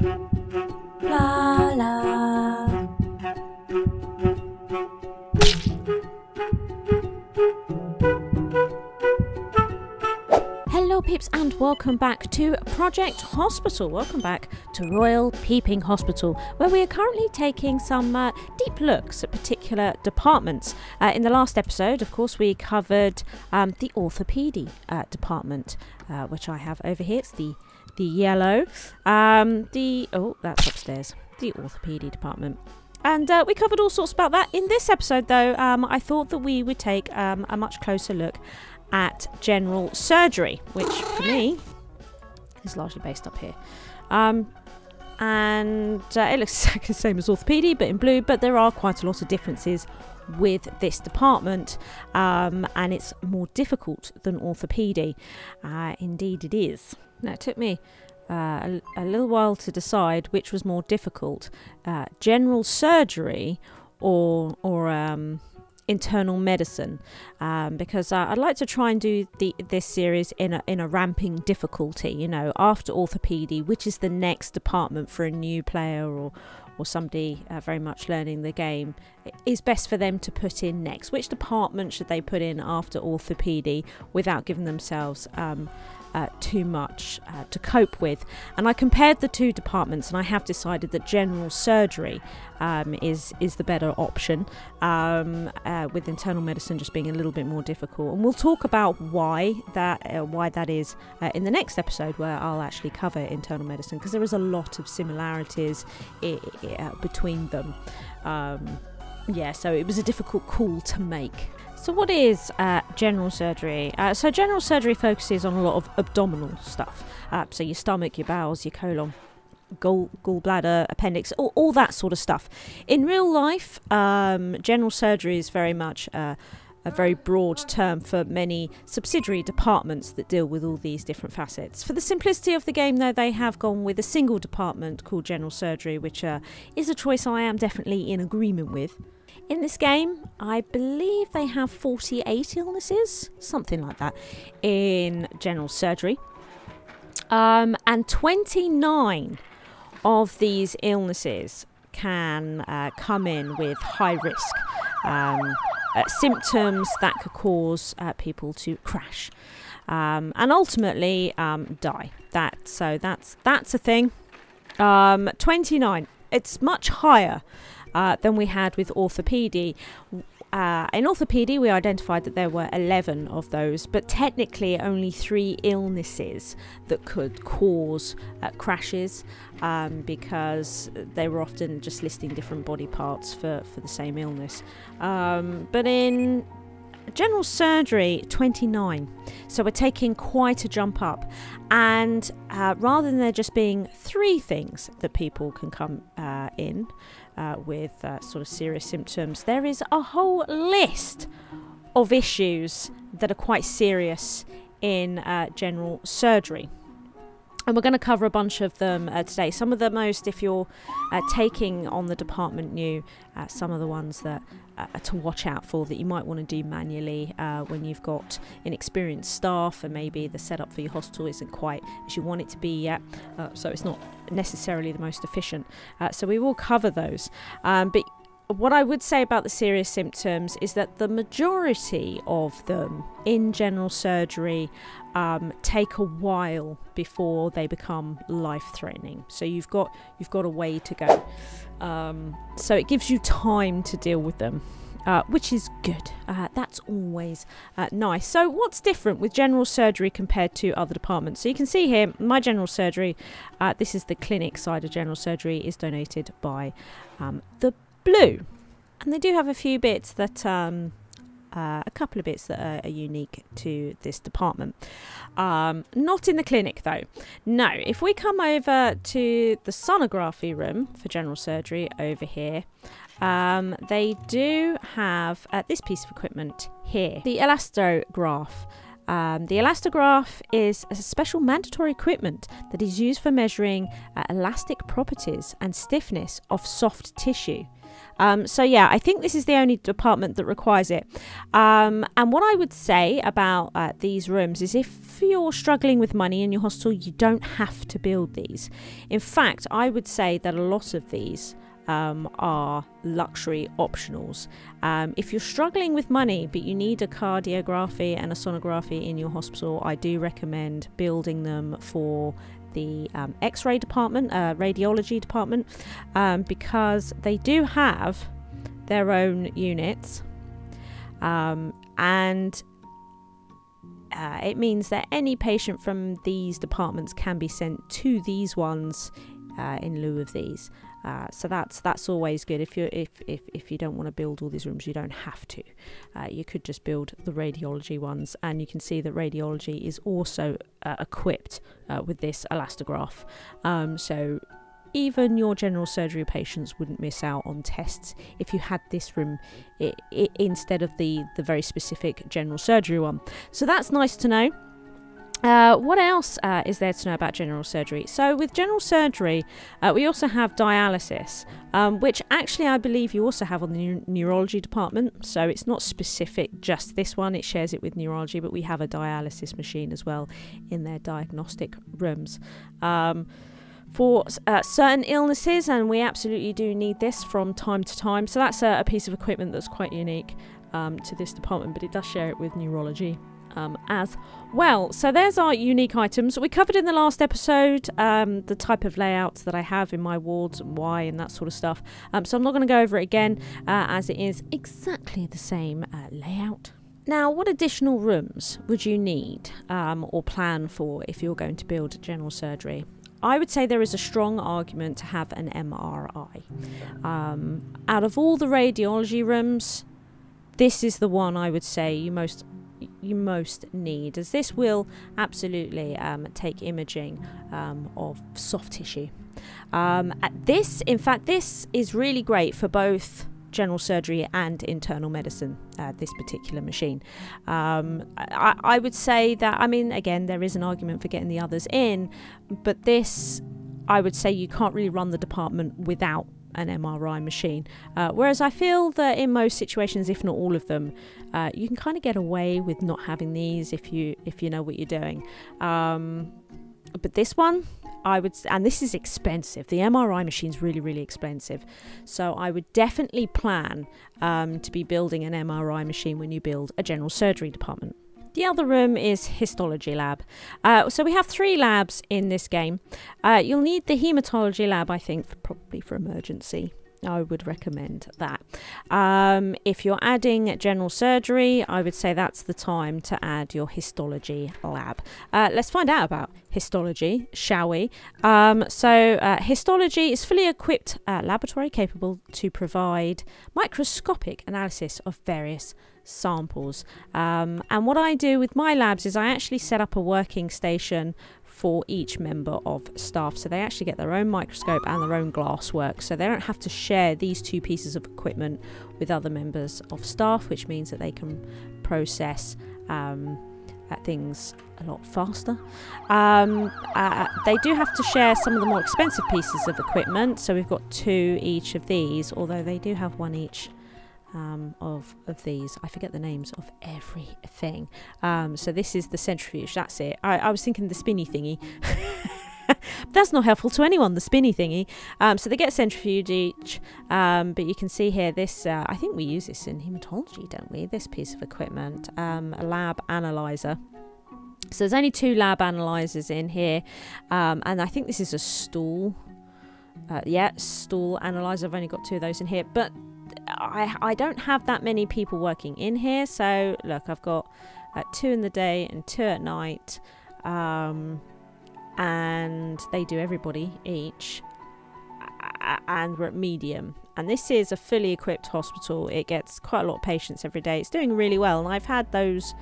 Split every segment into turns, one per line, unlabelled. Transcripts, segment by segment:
Blarla. Hello peeps and welcome back to Project Hospital. Welcome back to Royal Peeping Hospital, where we are currently taking some deep looks at particular departments. In the last episode, of course, we covered the orthopedy department, which I have over here. It's the yellow. Oh, that's upstairs. The orthopedy department. And we covered all sorts about that. In this episode, though, I thought that we would take a much closer look at general surgery, which for me is largely based up here. It looks exactly the same as orthopedy, but in blue, but there are quite a lot of differences with this department, and it's more difficult than orthopedy. Indeed it is. Now, it took me a little while to decide which was more difficult, general surgery or internal medicine, because I'd like to try and do this series in a ramping difficulty, you know, after orthopedy, which is the next department for a new player or somebody very much learning the game, is best for them to put in next. Which department should they put in after orthopedy without giving themselves too much to cope with? And I compared the two departments, and I have decided that general surgery is the better option, with internal medicine just being a little bit more difficult. And we'll talk about why that is in the next episode, where I'll actually cover internal medicine, because there is a lot of similarities between them. Yeah, so it was a difficult call to make. So what is general surgery? So general surgery focuses on a lot of abdominal stuff. So your stomach, your bowels, your colon, gallbladder, appendix, all that sort of stuff. In real life, general surgery is very much a very broad term for many subsidiary departments that deal with all these different facets. For the simplicity of the game, though, they have gone with a single department called general surgery, which is a choice I am definitely in agreement with. In this game, I believe they have 48 illnesses, something like that, in general surgery. And 29 of these illnesses can come in with high risk symptoms that could cause people to crash and ultimately die. That's a thing. 29. It's much higher than we had with orthopedy. In orthopedy, we identified that there were 11 of those, but technically only 3 illnesses that could cause crashes, because they were often just listing different body parts for the same illness. But in general surgery, 29. So we're taking quite a jump up. And rather than there just being 3 things that people can come in with sort of serious symptoms, there is a whole list of issues that are quite serious in general surgery. And we're going to cover a bunch of them today. Some of the most, if you're taking on the department new, some of the ones that are to watch out for that you might want to do manually when you've got inexperienced staff and maybe the setup for your hospital isn't quite as you want it to be yet. So it's not necessarily the most efficient. So we will cover those. But what I would say about the serious symptoms is that the majority of them in general surgery take a while before they become life-threatening. So you've got a way to go. So it gives you time to deal with them, which is good. That's always nice. So what's different with general surgery compared to other departments? So you can see here, my general surgery, this is the clinic side of general surgery, is donated by the Blue, and they do have a few bits that a couple of bits that are unique to this department. Not in the clinic though. No, if we come over to the sonography room for general surgery over here, they do have this piece of equipment here, the elastograph. The elastograph is a special mandatory equipment that is used for measuring elastic properties and stiffness of soft tissue. So yeah, I think this is the only department that requires it. And what I would say about these rooms is if you're struggling with money in your hospital, you don't have to build these. In fact, I would say that a lot of these are luxury optionals. If you're struggling with money but you need a cardiography and a sonography in your hospital, I do recommend building them for the X-ray department, radiology department, because they do have their own units, and it means that any patient from these departments can be sent to these ones in lieu of these. So that's always good. If you don't want to build all these rooms, you don't have to. You could just build the radiology ones, and you can see that radiology is also equipped with this elastograph. So even your general surgery patients wouldn't miss out on tests if you had this room instead of the very specific general surgery one. So that's nice to know. What else is there to know about general surgery? So with general surgery, we also have dialysis, which actually I believe you also have on the neurology department. So it's not specific, just this one. It shares it with neurology, but we have a dialysis machine as well in their diagnostic rooms. For certain illnesses, and we absolutely do need this from time to time. So that's a piece of equipment that's quite unique to this department, but it does share it with neurology as well. So there's our unique items. We covered in the last episode the type of layouts that I have in my wards and why and that sort of stuff. So I'm not going to go over it again as it is exactly the same layout. Now, what additional rooms would you need or plan for if you're going to build general surgery? I would say there is a strong argument to have an MRI. Out of all the radiology rooms, this is the one I would say you most need, as this will absolutely take imaging of soft tissue. This is really great for both general surgery and internal medicine, this particular machine. I would say that, I mean, again, there is an argument for getting the others in, but this, I would say you can't really run the department without an MRI machine, whereas I feel that in most situations, if not all of them, you can kind of get away with not having these if you know what you're doing. But this one, and this is expensive. The MRI machine's really, really expensive. So I would definitely plan to be building an MRI machine when you build a general surgery department. The other room is histology lab. So we have 3 labs in this game. You'll need the hematology lab, I think, probably for emergency. I would recommend that. If you're adding general surgery, I would say that's the time to add your histology lab. Let's find out about histology, shall we? Histology is fully equipped laboratory capable to provide microscopic analysis of various samples. And what I do with my labs is I actually set up a working station for each member of staff, so they actually get their own microscope and their own glass work, so they don't have to share these 2 pieces of equipment with other members of staff, which means that they can process things a lot faster. They do have to share some of the more expensive pieces of equipment, so we've got 2 each of these, although they do have 1 each of these. I forget the names of everything. So this is the centrifuge, that's it. I was thinking the spinny thingy. That's not helpful to anyone, the spinny thingy. So they get a centrifuge each, but you can see here this, I think we use this in hematology, don't we? This piece of equipment, a lab analyzer. So there's only 2 lab analyzers in here, and I think this is a stool. Stool analyzer. I've only got 2 of those in here, but I don't have that many people working in here. So look, I've got 2 in the day and 2 at night, and they do everybody each, and we're at medium. And this is a fully equipped hospital. It gets quite a lot of patients every day. It's doing really well, and I've had those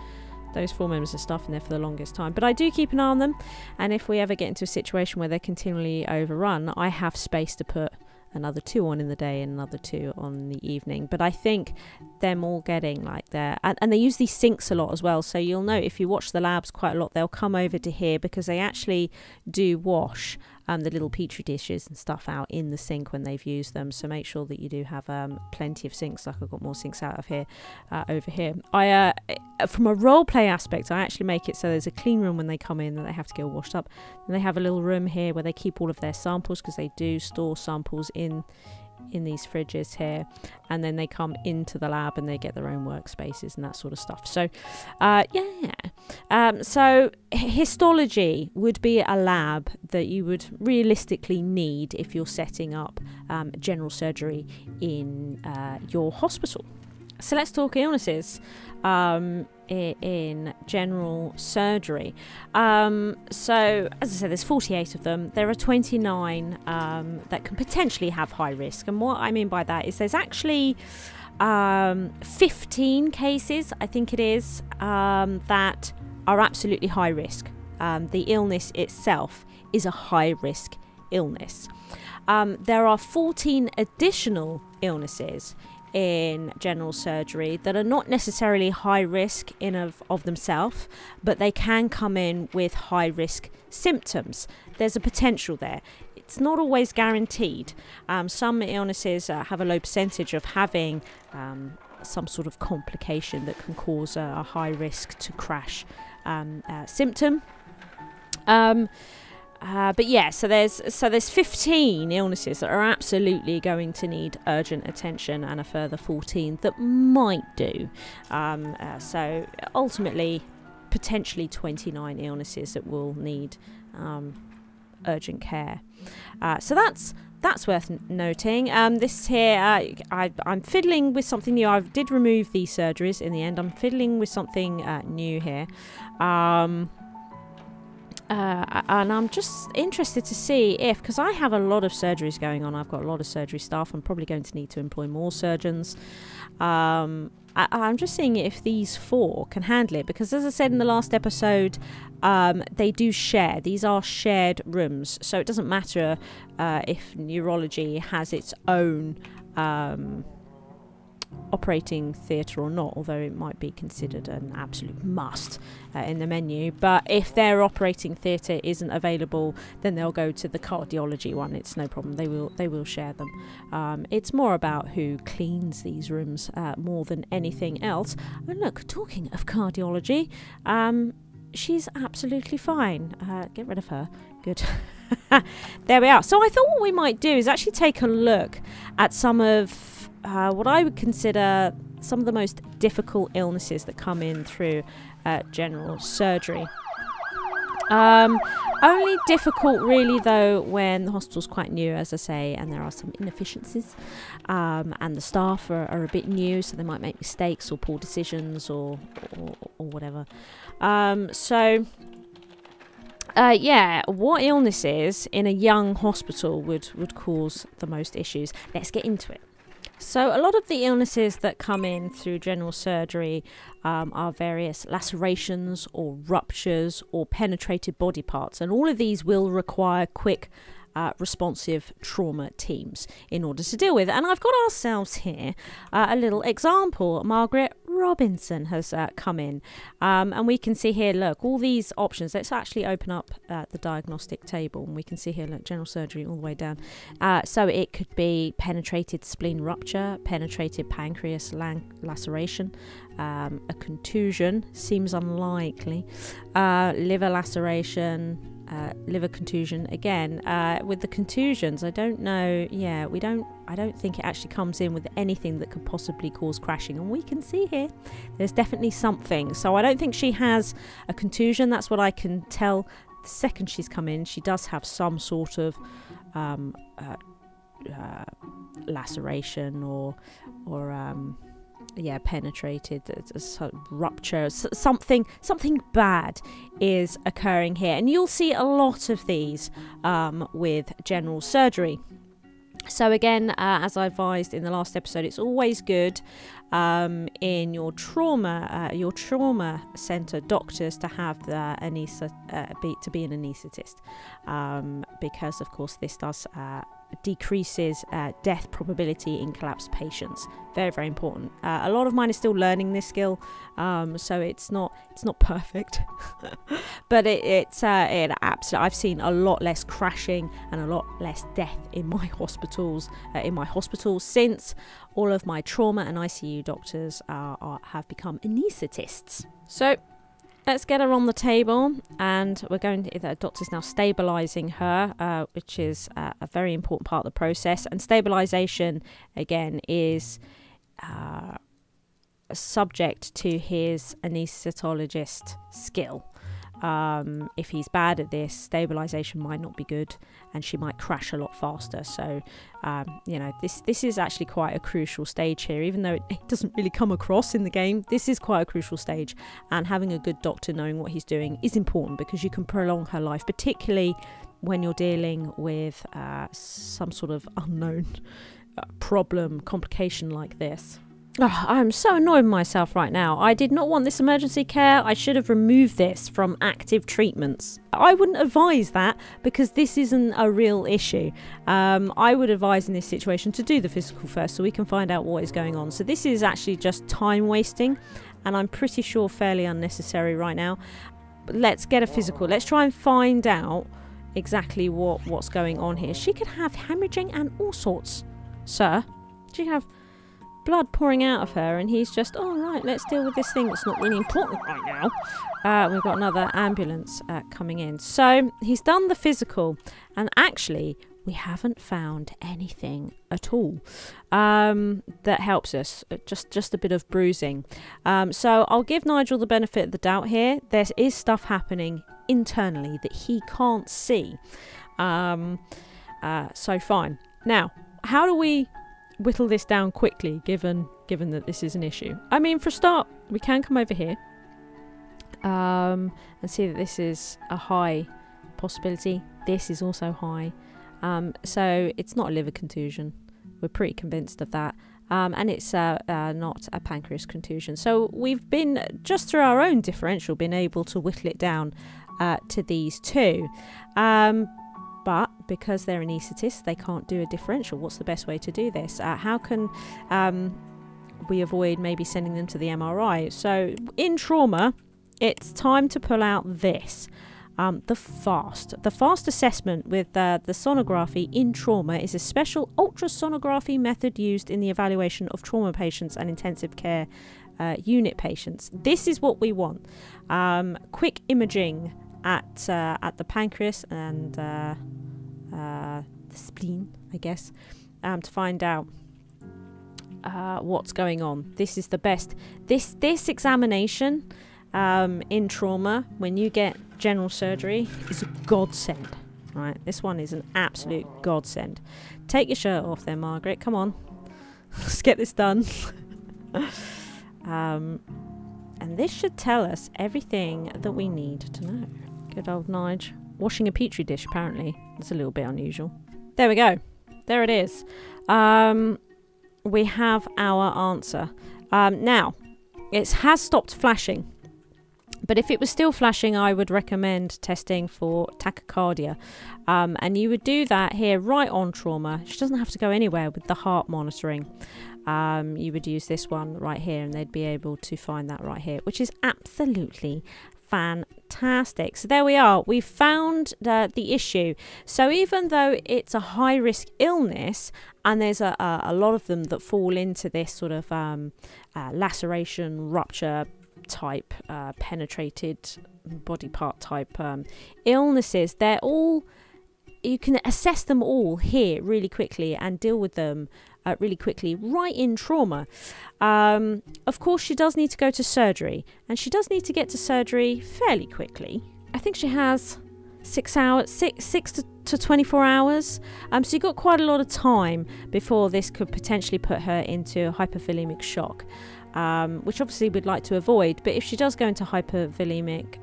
4 members of staff in there for the longest time, but I do keep an eye on them, and if we ever get into a situation where they're continually overrun, I have space to put another 2 on in the day and another 2 on the evening. But I think them all getting like there, and they use these sinks a lot as well, so you'll know if you watch the labs quite a lot, they'll come over to here because they actually do wash the little petri dishes and stuff out in the sink when they've used them. So make sure that you do have plenty of sinks. Like I've got more sinks out of here, over here. From a role play aspect, I actually make it so there's a clean room when they come in that they have to get washed up. And they have a little room here where they keep all of their samples, because they do store samples in these fridges here, and then they come into the lab and they get their own workspaces and that sort of stuff. So so histology would be a lab that you would realistically need if you're setting up general surgery in your hospital. So let's talk illnesses in general surgery. So as I said, there's 48 of them. There are 29 that can potentially have high risk. And what I mean by that is there's actually 15 cases, I think it is, that are absolutely high risk. The illness itself is a high risk illness. There are 14 additional illnesses in general surgery that are not necessarily high risk in of themselves, but they can come in with high risk symptoms. There's a potential there. It's not always guaranteed. Some illnesses have a low percentage of having some sort of complication that can cause a high risk to crash symptom. But yeah, so there's 15 illnesses that are absolutely going to need urgent attention, and a further 14 that might do. So ultimately, potentially 29 illnesses that will need urgent care. So that's worth noting. This here, I'm fiddling with something new. I did remove these surgeries in the end. I'm fiddling with something new here. And I'm just interested to see if, because I have a lot of surgeries going on, I've got a lot of surgery staff, I'm probably going to need to employ more surgeons. I'm just seeing if these 4 can handle it, because as I said in the last episode, they do share. These are shared rooms, so it doesn't matter if neurology has its own operating theatre or not, although it might be considered an absolute must in the menu. But if their operating theatre isn't available, then they'll go to the cardiology one. It's no problem. They will share them. It's more about who cleans these rooms more than anything else. And look, talking of cardiology, she's absolutely fine. Get rid of her. Good. There we are. So I thought what we might do is actually take a look at some of what I would consider some of the most difficult illnesses that come in through general surgery. Only difficult really though when the hospital's quite new, as I say, and there are some inefficiencies, and the staff are a bit new, so they might make mistakes or poor decisions or whatever. Yeah, what illnesses in a young hospital would cause the most issues? Let's get into it. So a lot of the illnesses that come in through general surgery are various lacerations or ruptures or penetrated body parts, and all of these will require quick responsive trauma teams in order to deal with. And I've got ourselves here a little example. Margaret Robinson has come in, and we can see here, look, all these options. Let's actually open up the diagnostic table, and we can see here, look, general surgery all the way down. So it could be penetrated spleen rupture, penetrated pancreas laceration, a contusion, seems unlikely, liver laceration, liver contusion. Again, with the contusions, I don't know. Yeah, I don't think it actually comes in with anything that could possibly cause crashing. And we can see here, there's definitely something. So I don't think she has a contusion. That's what I can tell. The second she's come in, she does have some sort of laceration or penetrated rupture. Something bad is occurring here, and you'll see a lot of these with general surgery. So again, as I advised in the last episode, it's always good in your trauma centre doctors to have the be an anaesthetist, because of course this does decreases death probability in collapsed patients. Very, very important. A lot of mine is still learning this skill, so it's not perfect, but it's absolutely. I've seen a lot less crashing and a lot less death in my hospitals since all of my trauma and ICU doctors have become anaesthetists. So let's get her on the table, and we're going to, the doctor's now stabilising her, which is a very important part of the process. And stabilisation, again, is subject to his anaesthetologist skill. If he's bad at this, stabilisation might not be good, and she might crash a lot faster. So, you know, this is actually quite a crucial stage here, even though it doesn't really come across in the game. This is quite a crucial stage, and having a good doctor knowing what he's doing is important, because you can prolong her life, particularly when you're dealing with some sort of unknown problem, complication like this. Oh, I'm so annoyed with myself right now. I did not want this emergency care. I should have removed this from active treatments. I wouldn't advise that, because this isn't a real issue. I would advise in this situation to do the physical first, so we can find out what is going on. So this is actually just time wasting, and I'm pretty sure fairly unnecessary right now. But let's get a physical. Let's try and find out exactly what's going on here. She could have hemorrhaging and all sorts. Sir, she have blood pouring out of her, and he's just, all right, let's deal with this thing that's not really important right now. We've got another ambulance coming in. So he's done the physical, and actually we haven't found anything at all that helps us. Just a bit of bruising. So I'll give Nigel the benefit of the doubt here. There is stuff happening internally that he can't see. So fine. Now, how do we whittle this down quickly, given that this is an issue? I mean, for a start, we can come over here and see that this is a high possibility. This is also high. So it's not a liver contusion. We're pretty convinced of that. And it's not a pancreas contusion. So we've been, just through our own differential, been able to whittle it down to these two. But because they're anaesthetists, they can't do a differential. What's the best way to do this? How can we avoid maybe sending them to the MRI? So in trauma, it's time to pull out this. The FAST assessment with the sonography in trauma is a special ultrasonography method used in the evaluation of trauma patients and intensive care unit patients. This is what we want. Quick imaging at the pancreas and the spleen, I guess, to find out what's going on. This is the best. This examination in trauma, when you get general surgery, is a godsend. Right, this one is an absolute godsend. Take your shirt off there, Margaret. Come on, let's get this done. And this should tell us everything that we need to know. Good old Nige. Washing a petri dish, apparently. It's a little bit unusual. There we go. There it is. We have our answer. Now, it has stopped flashing. But if it was still flashing, I would recommend testing for tachycardia. And you would do that here right on trauma. She doesn't have to go anywhere with the heart monitoring. You would use this one right here, and they'd be able to find that right here, which is absolutely fantastic. So there we are. We found the issue. So even though it's a high risk illness, and there's a lot of them that fall into this sort of laceration, rupture type, penetrated body part type illnesses, they're all, you can assess them all here really quickly and deal with them really quickly right in trauma. Of course, she does need to go to surgery, and she does need to get to surgery fairly quickly. I think she has 6 to 24 hours. So you've got quite a lot of time before this could potentially put her into hypervolemic shock, which obviously we'd like to avoid. But if she does go into hypervolemic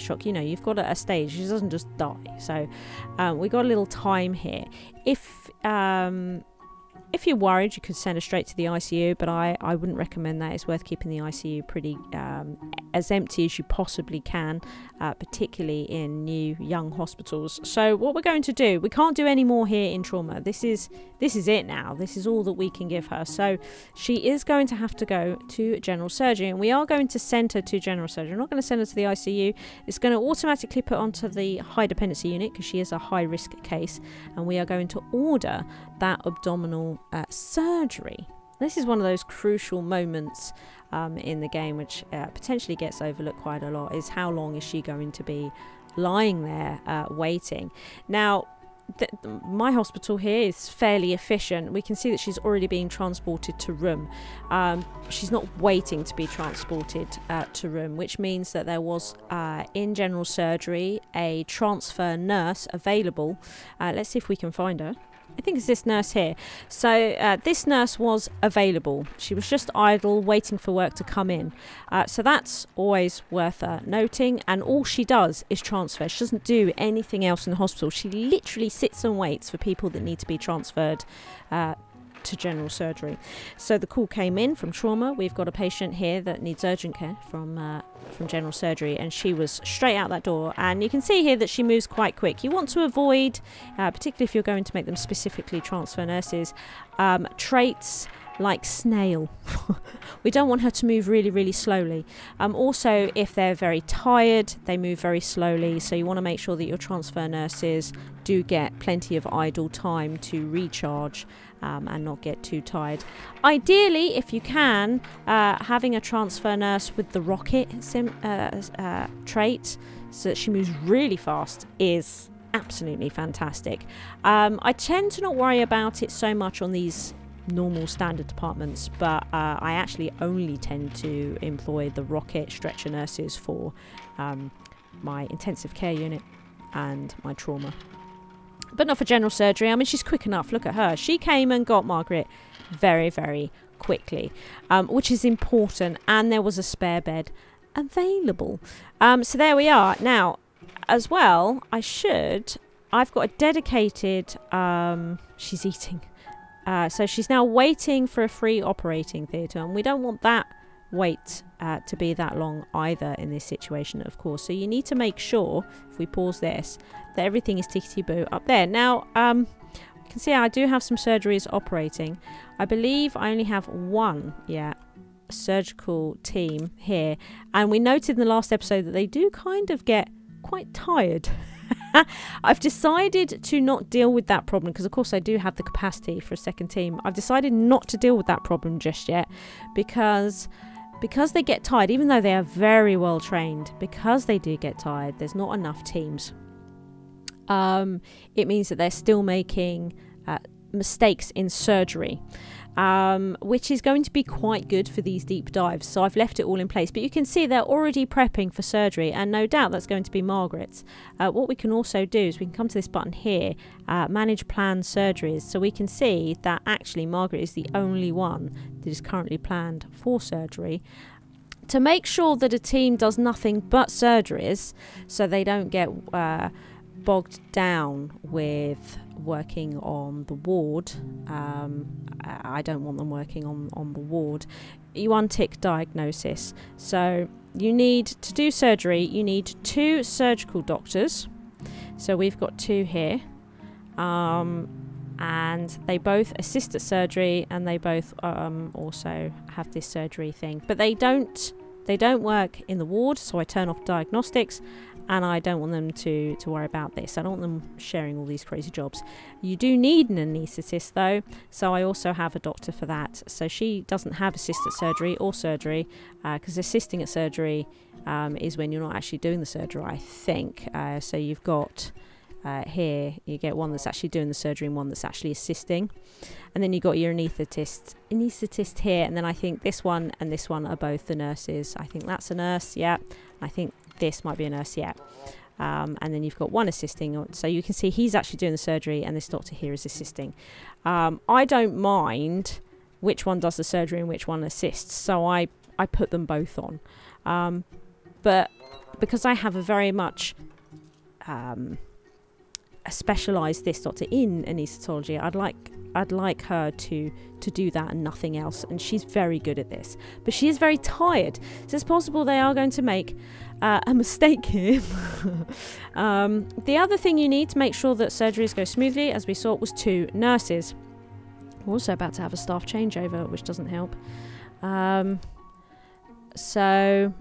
shock, you know, you've got a stage. She doesn't just die. So we've got a little time here. If if you're worried, you could send her straight to the ICU, but I wouldn't recommend that. It's worth keeping the ICU pretty as empty as you possibly can, particularly in new young hospitals. So what we're going to do, we can't do any more here in trauma. This is it now. This is all that we can give her. So she is going to have to go to general surgery, and we are going to send her to general surgery. We're not going to send her to the ICU. It's going to automatically put onto the high dependency unit because she is a high risk case, and we are going to order that abdominal surgery. This is one of those crucial moments in the game which potentially gets overlooked quite a lot, is how long is she going to be lying there waiting. Now my hospital here is fairly efficient. We can see that she's already being transported to room. She's not waiting to be transported to room, which means that there was in general surgery a transfer nurse available. Let's see if we can find her. I think it's this nurse here. So this nurse was available. She was just idle, waiting for work to come in. So that's always worth noting. And all she does is transfer. She doesn't do anything else in the hospital. She literally sits and waits for people that need to be transferred to general surgery. So the call came in from trauma. We've got a patient here that needs urgent care from general surgery, and she was straight out that door. And you can see here that she moves quite quick. You want to avoid, particularly if you're going to make them specifically transfer nurses, traits like snail. We don't want her to move really, really slowly. Also, if they're very tired, they move very slowly. So you want to make sure that your transfer nurses do get plenty of idle time to recharge and not get too tired. Ideally, if you can, having a transfer nurse with the rocket trait, so that she moves really fast, is absolutely fantastic. I tend to not worry about it so much on these normal standard departments, but I actually only tend to employ the rocket stretcher nurses for my intensive care unit and my trauma, but not for general surgery. I mean, she's quick enough. Look at her. She came and got Margaret very, very quickly, which is important, and there was a spare bed available. So there we are. Now, as well, I've got a dedicated, she's eating. So she's now waiting for a free operating theatre, and we don't want that wait to be that long either in this situation, of course. So you need to make sure, if we pause this, that everything is tickety-boo up there. Now, you can see I do have some surgeries operating. I believe I only have one, surgical team here. And we noted in the last episode that they do kind of get quite tired. I've decided to not deal with that problem because, of course, I do have the capacity for a second team. I've decided not to deal with that problem just yet because they get tired, even though they are very well trained, because they do get tired, there's not enough teams. It means that they're still making mistakes in surgery, which is going to be quite good for these deep dives. So I've left it all in place, but you can see they're already prepping for surgery, and no doubt that's going to be Margaret's. What we can also do is we can come to this button here, manage planned surgeries, so we can see that actually Margaret is the only one that is currently planned for surgery, to make sure that a team does nothing but surgeries, so they don't get bogged down with working on the ward. I don't want them working on the ward. You untick diagnosis. So you need to do surgery, you need 2 surgical doctors. So we've got 2 here, and they both assist at surgery, and they both also have this surgery thing, but they don't work in the ward. So I turn off diagnostics, and I don't want them to worry about this. I don't want them sharing all these crazy jobs. You do need an anaesthetist though, so I also have a doctor for that. So she doesn't have assisted surgery or surgery, because assisting at surgery is when you're not actually doing the surgery, I think. So you've got here, you get one that's actually doing the surgery and one that's actually assisting. And then you've got your anaesthetist here, and then I think this one and this one are both the nurses. I think that's a nurse, yeah. I think this might be a nurse, yeah. And then you've got one assisting, so you can see he's actually doing the surgery and this doctor here is assisting. I don't mind which one does the surgery and which one assists, so I put them both on. But because I have a very much specialised this doctor in anaesthetology, I'd like I'd like her to do that and nothing else, and she's very good at this, but she is very tired, so it's possible they are going to make a mistake here. The other thing you need to make sure that surgeries go smoothly, as we saw, was 2 nurses. We're also about to have a staff changeover, which doesn't help. So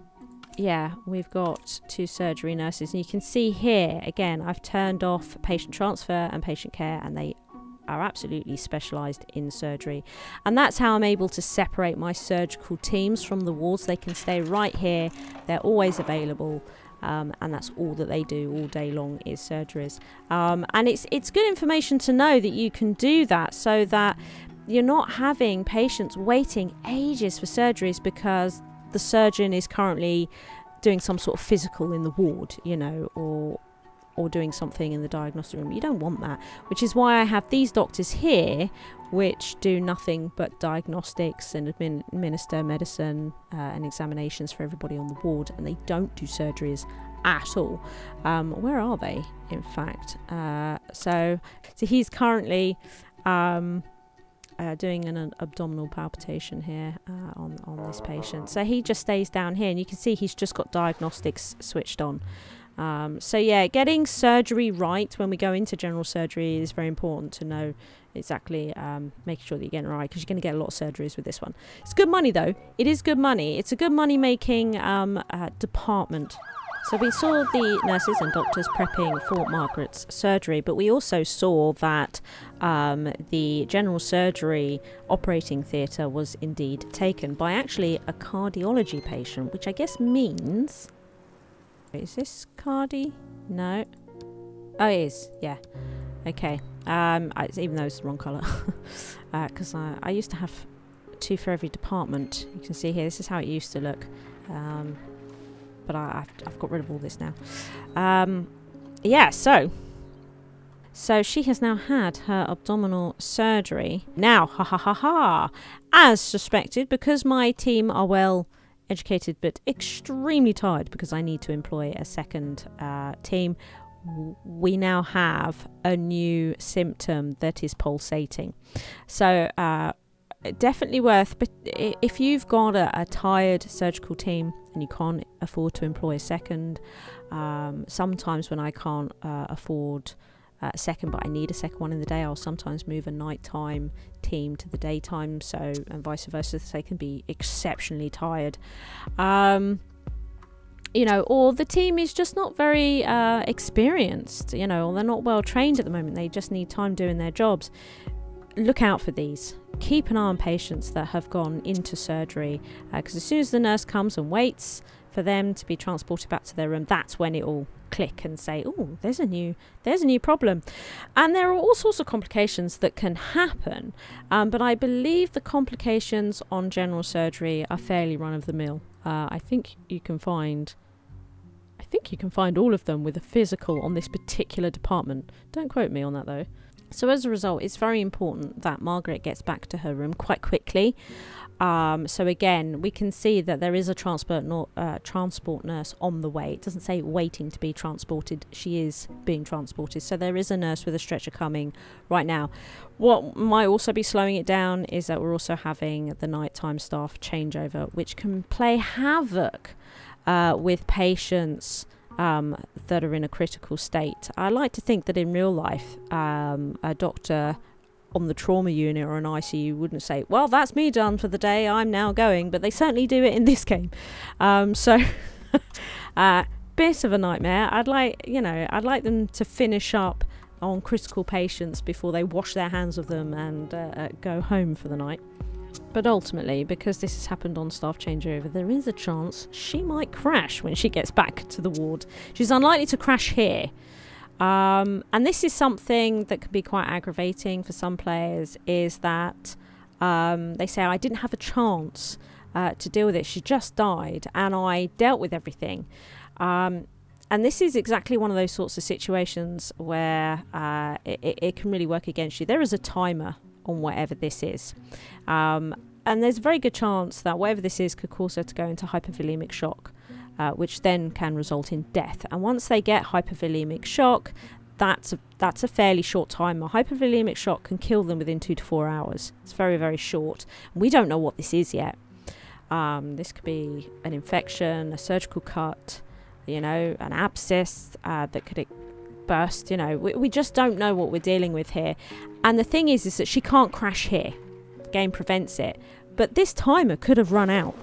yeah, we've got 2 surgery nurses, and you can see here again I've turned off patient transfer and patient care, and they are absolutely specialised in surgery, and that's how I'm able to separate my surgical teams from the wards. They can stay right here, they're always available, and that's all that they do all day long is surgeries. And it's good information to know that you can do that, so that you're not having patients waiting ages for surgeries because the surgeon is currently doing some sort of physical in the ward, you know, or doing something in the diagnostic room. You don't want that, which is why I have these doctors here which do nothing but diagnostics and administer medicine and examinations for everybody on the ward, and they don't do surgeries at all. Where are they, in fact? So he's currently doing an abdominal palpitation here on this patient. So he just stays down here, and you can see he's just got diagnostics switched on. So yeah, getting surgery right when we go into general surgery is very important to know exactly, making sure that you're getting it right, because you're going to get a lot of surgeries with this one. It's good money though. It is good money. It's a good money making department. So we saw the nurses and doctors prepping for Margaret's surgery, but we also saw that the general surgery operating theatre was indeed taken by actually a cardiology patient, which I guess means... Is this cardi? No. Oh, it is. Yeah. Okay. Even though it's the wrong colour. Because I used to have 2 for every department. You can see here, this is how it used to look. But I've got rid of all this now. Yeah, so she has now had her abdominal surgery. Now, as suspected, because my team are well educated but extremely tired because I need to employ a second team, we now have a new symptom that is pulsating. So definitely worth, but if you've got a tired surgical team and you can't afford to employ a second, sometimes when I can't afford a second but I need a second one in the day, I'll sometimes move a nighttime team to the daytime, so, and vice versa, so they can be exceptionally tired. You know, or the team is just not very experienced, you know, or they're not well trained at the moment, they just need time doing their jobs. Look out for these. Keep an eye on patients that have gone into surgery, because as soon as the nurse comes and waits for them to be transported back to their room, that's when it will click and say, oh, there's a new problem. And there are all sorts of complications that can happen, but I believe the complications on general surgery are fairly run-of-the-mill. I think you can find all of them with a physical on this particular department. Don't quote me on that though. So as a result, it's very important that Margaret gets back to her room quite quickly. So again, we can see that there is a transport nurse on the way. It doesn't say waiting to be transported. She is being transported. So there is a nurse with a stretcher coming right now. What might also be slowing it down is that we're also having the nighttime staff changeover, which can play havoc with patients that are in a critical state. I like to think that in real life, a doctor on the trauma unit or an ICU wouldn't say, well, that's me done for the day, I'm now going, but they certainly do it in this game. So bit of a nightmare. I'd like them to finish up on critical patients before they wash their hands of them and go home for the night. But ultimately, because this has happened on staff changeover, there is a chance she might crash when she gets back to the ward. She's unlikely to crash here. And this is something that can be quite aggravating for some players, is that they say, I didn't have a chance to deal with it. She just died and I dealt with everything. And this is exactly one of those sorts of situations where it can really work against you. There is a timer on whatever this is. And there's a very good chance that whatever this is could cause her to go into hypovolemic shock, which then can result in death. And once they get hypovolemic shock, that's a fairly short time. A hypovolemic shock can kill them within 2 to 4 hours. It's very, very short. We don't know what this is yet. This could be an infection, a surgical cut, you know, an abscess that could burst. You know, we just don't know what we're dealing with here. And the thing is that she can't crash here. The game prevents it. But this timer could have run out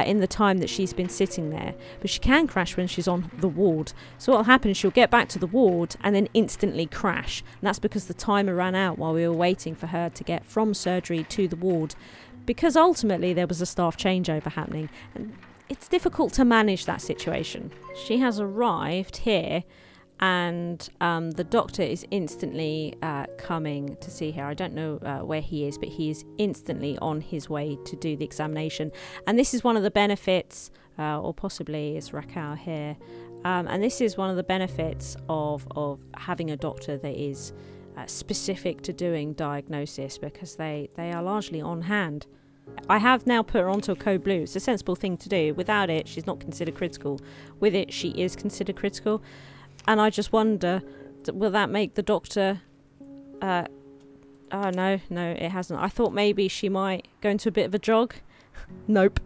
in the time that she's been sitting there. But she can crash when she's on the ward. So what will happen is she'll get back to the ward and then instantly crash. And that's because the timer ran out while we were waiting for her to get from surgery to the ward. Because ultimately there was a staff changeover happening. And it's difficult to manage that situation. She has arrived here and the doctor is instantly coming to see her. I don't know where he is, but he is instantly on his way to do the examination. And this is one of the benefits, or possibly it's Raquel here, and this is one of the benefits of having a doctor that is specific to doing diagnosis, because they are largely on hand. I have now put her onto a code blue. It's a sensible thing to do. Without it, she's not considered critical. With it, she is considered critical. And I just wonder, will that make the doctor... oh, no, it hasn't. I thought maybe she might go into a bit of a jog. Nope.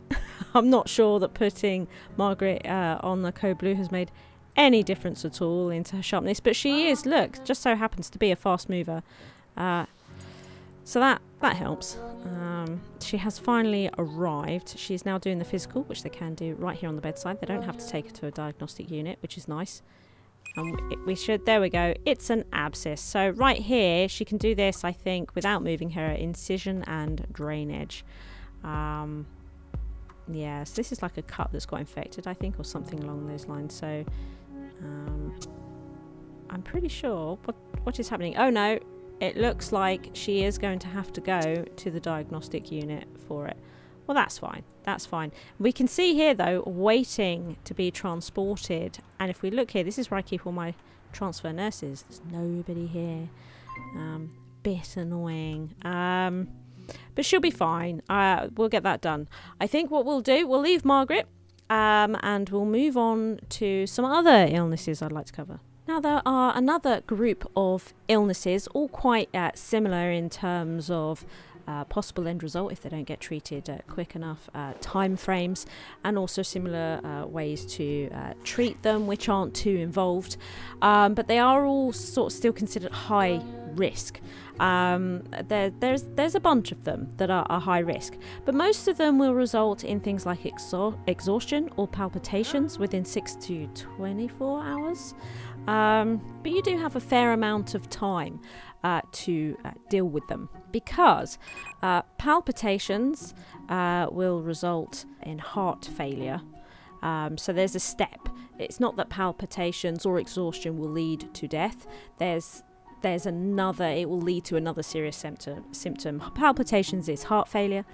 I'm not sure that putting Margaret on the code blue has made any difference at all into her sharpness. But she is, look, just so happens to be a fast mover. So that helps. She has finally arrived. She's now doing the physical, which they can do right here on the bedside. They don't have to take her to a diagnostic unit, which is nice. And we should, there we go, it's an abscess. So right here, she can do this, I think, without moving her incision and drainage. Yes, this is like a cut that's got infected, I think, or something along those lines. So I'm pretty sure what is happening. Oh no, it looks like she is going to have to go to the diagnostic unit for it. Well, that's fine. That's fine. We can see here, though, waiting to be transported. And if we look here, this is where I keep all my transfer nurses. There's nobody here. Bit annoying. But she'll be fine. We'll get that done. I think what we'll do, we'll leave Margaret and we'll move on to some other illnesses I'd like to cover. Now, there are another group of illnesses, all quite similar in terms of possible end result if they don't get treated quick enough, time frames, and also similar ways to treat them, which aren't too involved, but they are all sort of still considered high risk. There's a bunch of them that are high risk, but most of them will result in things like exhaustion or palpitations within 6 to 24 hours. But you do have a fair amount of time to deal with them, because palpitations will result in heart failure. So there's a step. It's not that palpitations or exhaustion will lead to death. There's another, it will lead to another serious symptom. Palpitations is heart failure,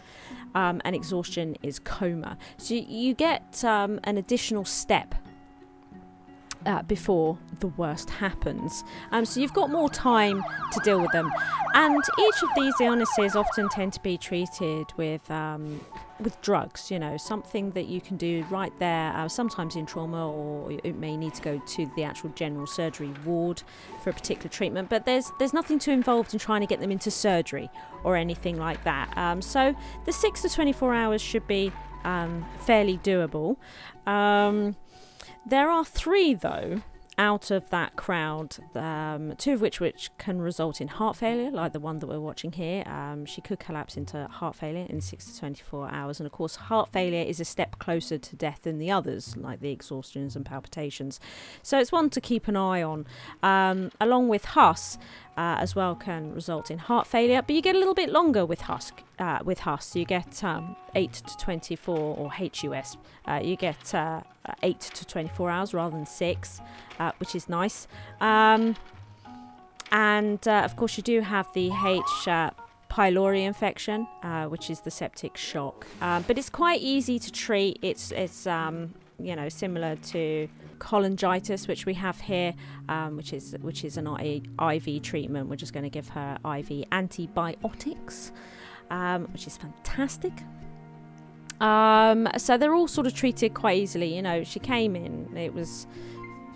and exhaustion is coma. So you get an additional step before the worst happens. So you've got more time to deal with them. And each of these illnesses often tend to be treated with drugs, you know, something that you can do right there, sometimes in trauma, or it may need to go to the actual general surgery ward for a particular treatment. But there's nothing too involved in trying to get them into surgery or anything like that. So the 6 to 24 hours should be fairly doable. There are 3, though, out of that crowd, 2 of which can result in heart failure, like the one that we're watching here. She could collapse into heart failure in 6 to 24 hours. And, of course, heart failure is a step closer to death than the others, like the exhaustions and palpitations. So it's one to keep an eye on. Along with HUS, as well, can result in heart failure, but you get a little bit longer with HUS. You get 8 to 24, or HUS. You get 8 to 24 hours rather than 6, which is nice. And of course, you do have the H. pylori infection, which is the septic shock. But it's quite easy to treat. It's you know, similar to cholangitis, which we have here, which is an IV treatment. We're just going to give her IV antibiotics, which is fantastic. So they're all sort of treated quite easily. You know, she came in, it was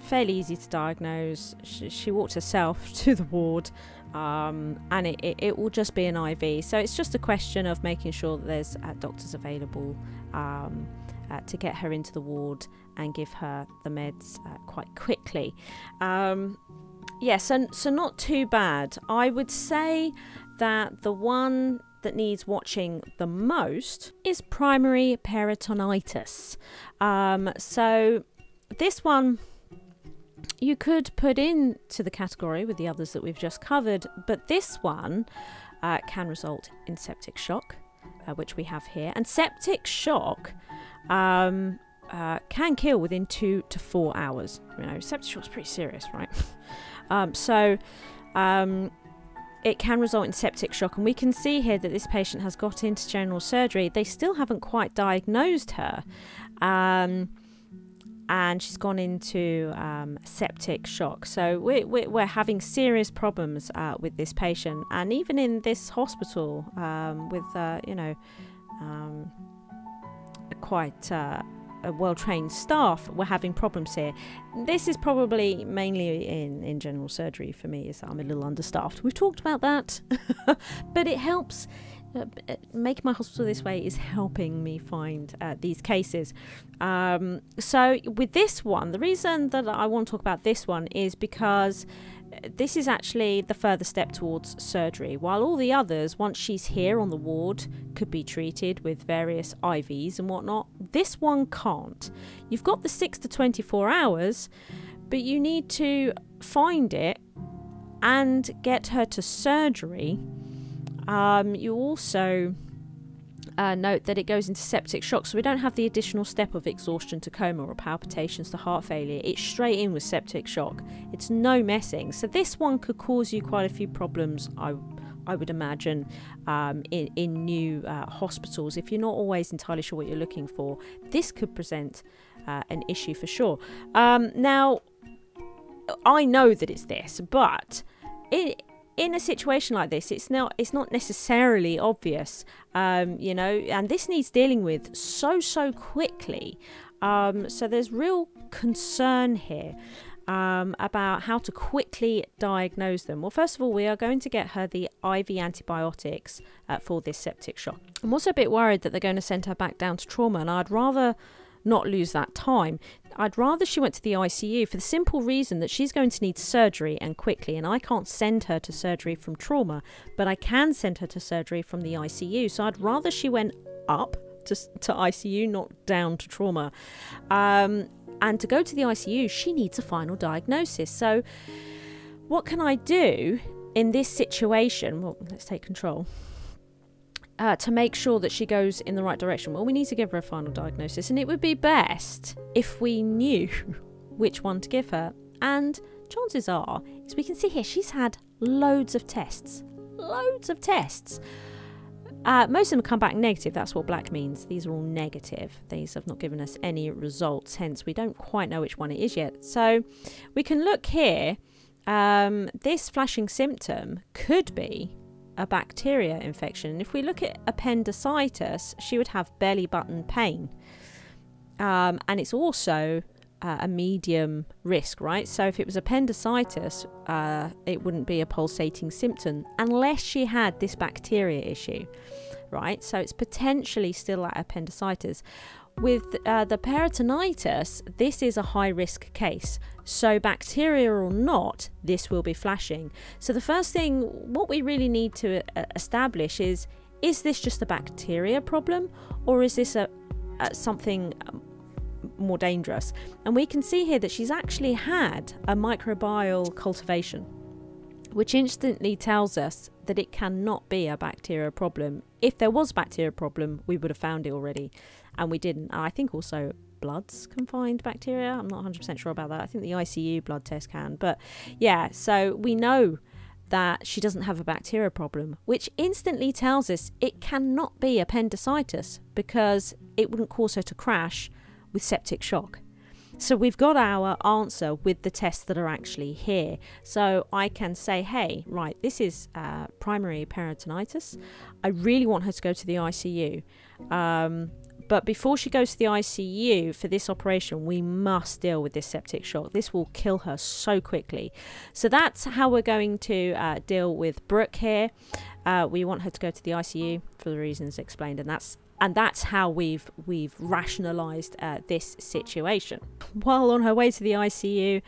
fairly easy to diagnose. She walked herself to the ward, and it will just be an IV. So it's just a question of making sure that there's doctors available to get her into the ward and give her the meds quite quickly. So not too bad. I would say that the one that needs watching the most is primary peritonitis. So this one you could put into the category with the others that we've just covered, but this one can result in septic shock, which we have here. And septic shock can kill within 2 to 4 hours. You know, septic shock's pretty serious, right? It can result in septic shock, and we can see here that this patient has got into general surgery. They still haven't quite diagnosed her, and she's gone into septic shock. So we're having serious problems with this patient, and even in this hospital with quite a well-trained staff, we're having problems here. This is probably mainly in general surgery for me, is that I'm a little understaffed. We've talked about that, but it helps. Making my hospital this way is helping me find these cases. So with this one, the reason that I want to talk about this one is because this is actually the further step towards surgery. While all the others, once she's here on the ward, could be treated with various IVs and whatnot, this one can't. You've got the 6 to 24 hours, but you need to find it and get her to surgery. You also note that it goes into septic shock, so we don't have the additional step of exhaustion to coma or palpitations to heart failure. It's straight in with septic shock. It's no messing. So this one could cause you quite a few problems, I would imagine, in new hospitals. If you're not always entirely sure what you're looking for, this could present an issue for sure. Now, I know that it's this, but in a situation like this, it's not necessarily obvious, and this needs dealing with so quickly. So there's real concern here about how to quickly diagnose them. Well, first of all, we are going to get her the IV antibiotics for this septic shock. I'm also a bit worried that they're going to send her back down to trauma, and I'd rather not lose that time. I'd rather she went to the ICU, for the simple reason that she's going to need surgery, and quickly, and I can't send her to surgery from trauma, but I can send her to surgery from the ICU. So I'd rather she went up to ICU, not down to trauma. And to go to the ICU, she needs a final diagnosis. So what can I do in this situation? Well, let's take control. To make sure that she goes in the right direction. Well, we need to give her a final diagnosis, and it would be best if we knew which one to give her. And chances are, as we can see here, she's had loads of tests. Most of them come back negative. That's what black means. These are all negative. These have not given us any results, hence we don't quite know which one it is yet. So we can look here. This flashing symptom could be a bacteria infection. And if we look at appendicitis, she would have belly button pain, and it's also a medium risk, right? So if it was appendicitis, it wouldn't be a pulsating symptom unless she had this bacteria issue, right? So it's potentially still at appendicitis. With the peritonitis, this is a high risk case. So bacteria or not, this will be flashing. So the first thing, what we really need to establish is this just a bacteria problem, or is this something more dangerous? And we can see here that she's actually had a microbial cultivation, which instantly tells us that it cannot be a bacteria problem. If there was a bacteria problem, we would have found it already, and we didn't. And I think also bloods can find bacteria. I'm not 100% sure about that. I think the ICU blood test can. But yeah, so we know that she doesn't have a bacteria problem, which instantly tells us it cannot be appendicitis, because it wouldn't cause her to crash with septic shock. So we've got our answer with the tests that are actually here. So I can say, hey, right, this is primary peritonitis. I really want her to go to the ICU. But before she goes to the ICU for this operation, we must deal with this septic shock. This will kill her so quickly. So that's how we're going to deal with Brooke here. We want her to go to the ICU for the reasons explained, and that's how we've rationalized this situation. While on her way to the ICU,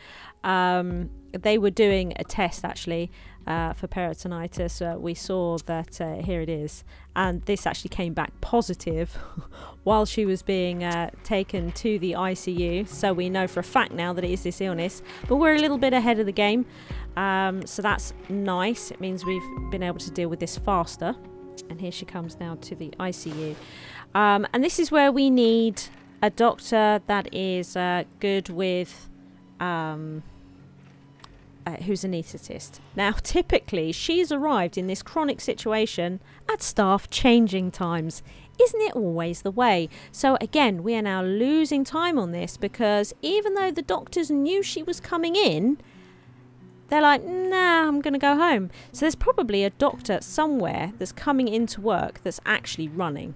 they were doing a test actually for peritonitis. We saw that here it is, and this actually came back positive while she was being taken to the ICU. So we know for a fact now that it is this illness, but we're a little bit ahead of the game. So that's nice. It means we've been able to deal with this faster. And here she comes now to the ICU. And this is where we need a doctor that is good with, who's an anaesthetist. Now, typically, she's arrived in this chronic situation at staff changing times. Isn't it always the way? So again, we are now losing time on this because even though the doctors knew she was coming in, they're like, nah, I'm going to go home. So there's probably a doctor somewhere that's coming into work that's actually running.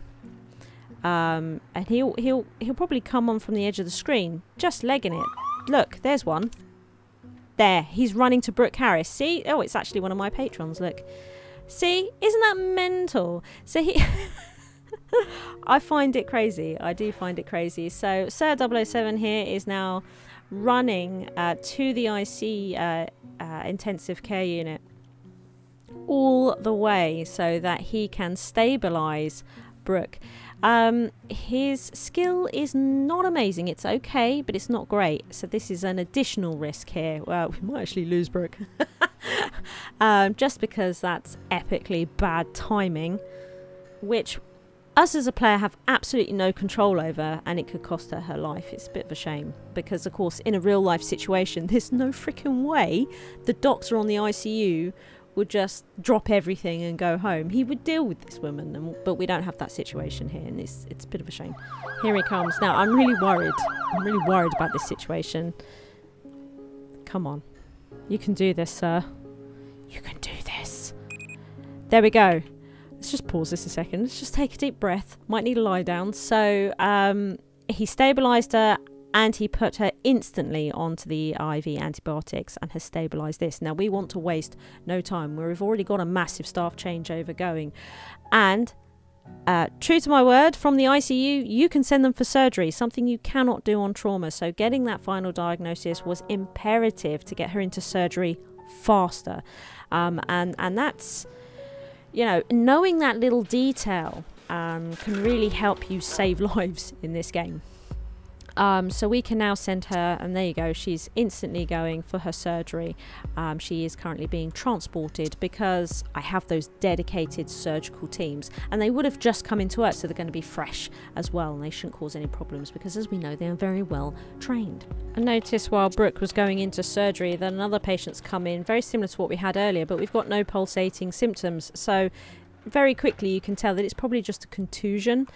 And he'll probably come on from the edge of the screen, just legging it. Look, there's one. There, he's running to Brooke Harris. See? Oh, it's actually one of my patrons, look. See? Isn't that mental? So he... I find it crazy. I do find it crazy. So Sir 007 here is now running to the IC intensive care unit all the way so that he can stabilize Brooke. His skill is not amazing. It's okay, but it's not great. So this is an additional risk here. Well, we might actually lose Brooke. Just because that's epically bad timing, which us as a player have absolutely no control over, and it could cost her her life. It's a bit of a shame because, of course, in a real life situation, there's no freaking way the doctor on the ICU would just drop everything and go home. He would deal with this woman, but we don't have that situation here, and it's a bit of a shame. Here he comes. Now, I'm really worried. I'm really worried about this situation. Come on. You can do this, sir. You can do this. There we go. Let's just pause this a second. Let's just take a deep breath. Might need a lie down. So he stabilised her and he put her instantly onto the IV antibiotics and has stabilised this. Now we want to waste no time. We've already got a massive staff changeover going. And true to my word, from the ICU, you can send them for surgery, something you cannot do on trauma. So getting that final diagnosis was imperative to get her into surgery faster. And that's... You know, knowing that little detail can really help you save lives in this game. So we can now send her, and there you go, she's instantly going for her surgery. She is currently being transported because I have those dedicated surgical teams, and they would have just come into work, so they're going to be fresh as well, and they shouldn't cause any problems because, as we know, they are very well trained. I noticed while Brooke was going into surgery that another patient's come in, very similar to what we had earlier, but we've got no pulsating symptoms, so very quickly you can tell that it's probably just a contusion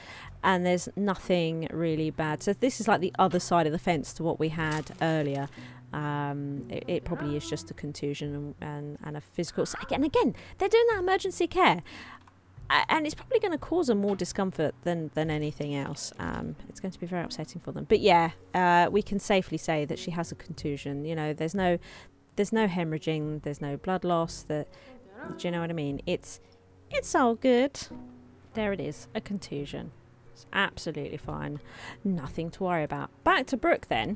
and there's nothing really bad. So this is like the other side of the fence to what we had earlier. It probably is just a contusion and a physical... So again, they're doing that emergency care. And it's probably going to cause them more discomfort than anything else. It's going to be very upsetting for them. But yeah, we can safely say that she has a contusion. You know, there's no hemorrhaging, there's no blood loss. Do you know what I mean? It's all good. There it is, a contusion. It's absolutely fine. Nothing to worry about. Back to Brooke then,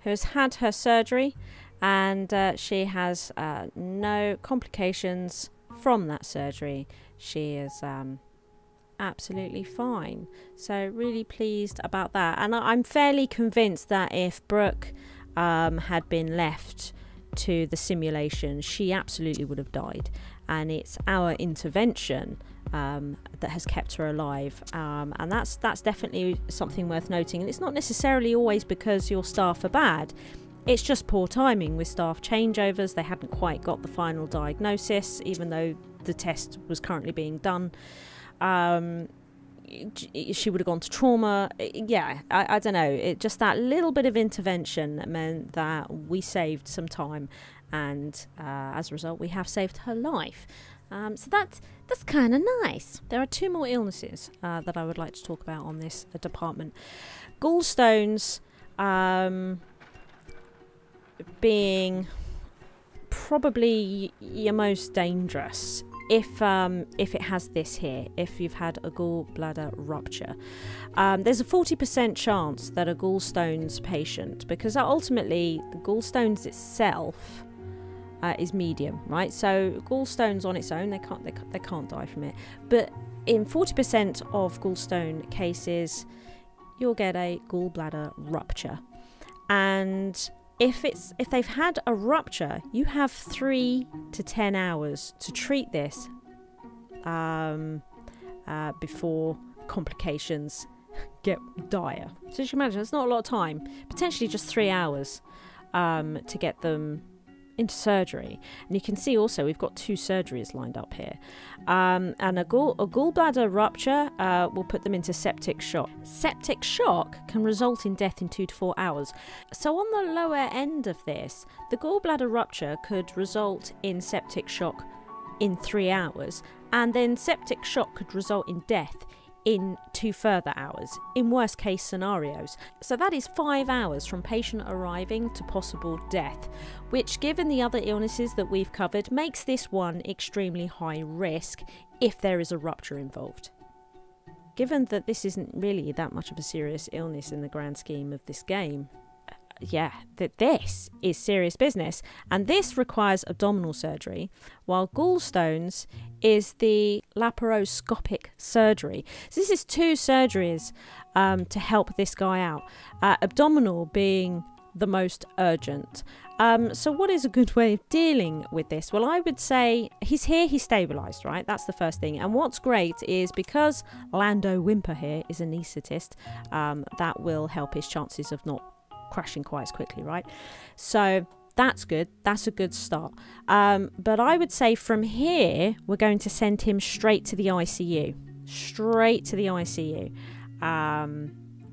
who's had her surgery, and she has no complications from that surgery. She is absolutely fine. So really pleased about that. And I'm fairly convinced that if Brooke had been left to the simulation, she absolutely would have died. And it's our intervention that has kept her alive, and that's definitely something worth noting. And it's not necessarily always because your staff are bad. It's just poor timing with staff changeovers. They hadn't quite got the final diagnosis, even though the test was currently being done. She would have gone to trauma. Yeah, I don't know. Just that little bit of intervention meant that we saved some time, and as a result we have saved her life. So That's kind of nice. There are 2 more illnesses that I would like to talk about on this department. Gallstones being probably your most dangerous if it has this here, if you've had a gallbladder rupture. There's a 40% chance that a gallstones patient, because ultimately the gallstones itself is medium, right? So gallstones on its own, they can't die from it. But in 40% of gallstone cases, you'll get a gallbladder rupture. And if they've had a rupture, you have 3 to 10 hours to treat this before complications get dire. So you can imagine, it's not a lot of time. Potentially just 3 hours to get them into surgery. And you can see also we've got 2 surgeries lined up here. And a gallbladder rupture will put them into septic shock. Septic shock can result in death in 2 to 4 hours. So on the lower end of this, the gallbladder rupture could result in septic shock in 3 hours, and then septic shock could result in death in 2 further hours, in worst case scenarios. So that is 5 hours from patient arriving to possible death, which, given the other illnesses that we've covered, makes this one extremely high risk if there is a rupture involved. Given that this isn't really that much of a serious illness in the grand scheme of this game, yeah, that this is serious business, and this requires abdominal surgery, while gallstones is the laparoscopic surgery. So this is 2 surgeries to help this guy out, abdominal being the most urgent. So what is a good way of dealing with this? Well, I would say he's here, he's stabilised, right? That's the first thing. And what's great is because Lando Wimper here is an anaesthetist, that will help his chances of not crashing quite as quickly, right? So that's good. That's a good start. But I would say from here, we're going to send him straight to the ICU. Straight to the ICU.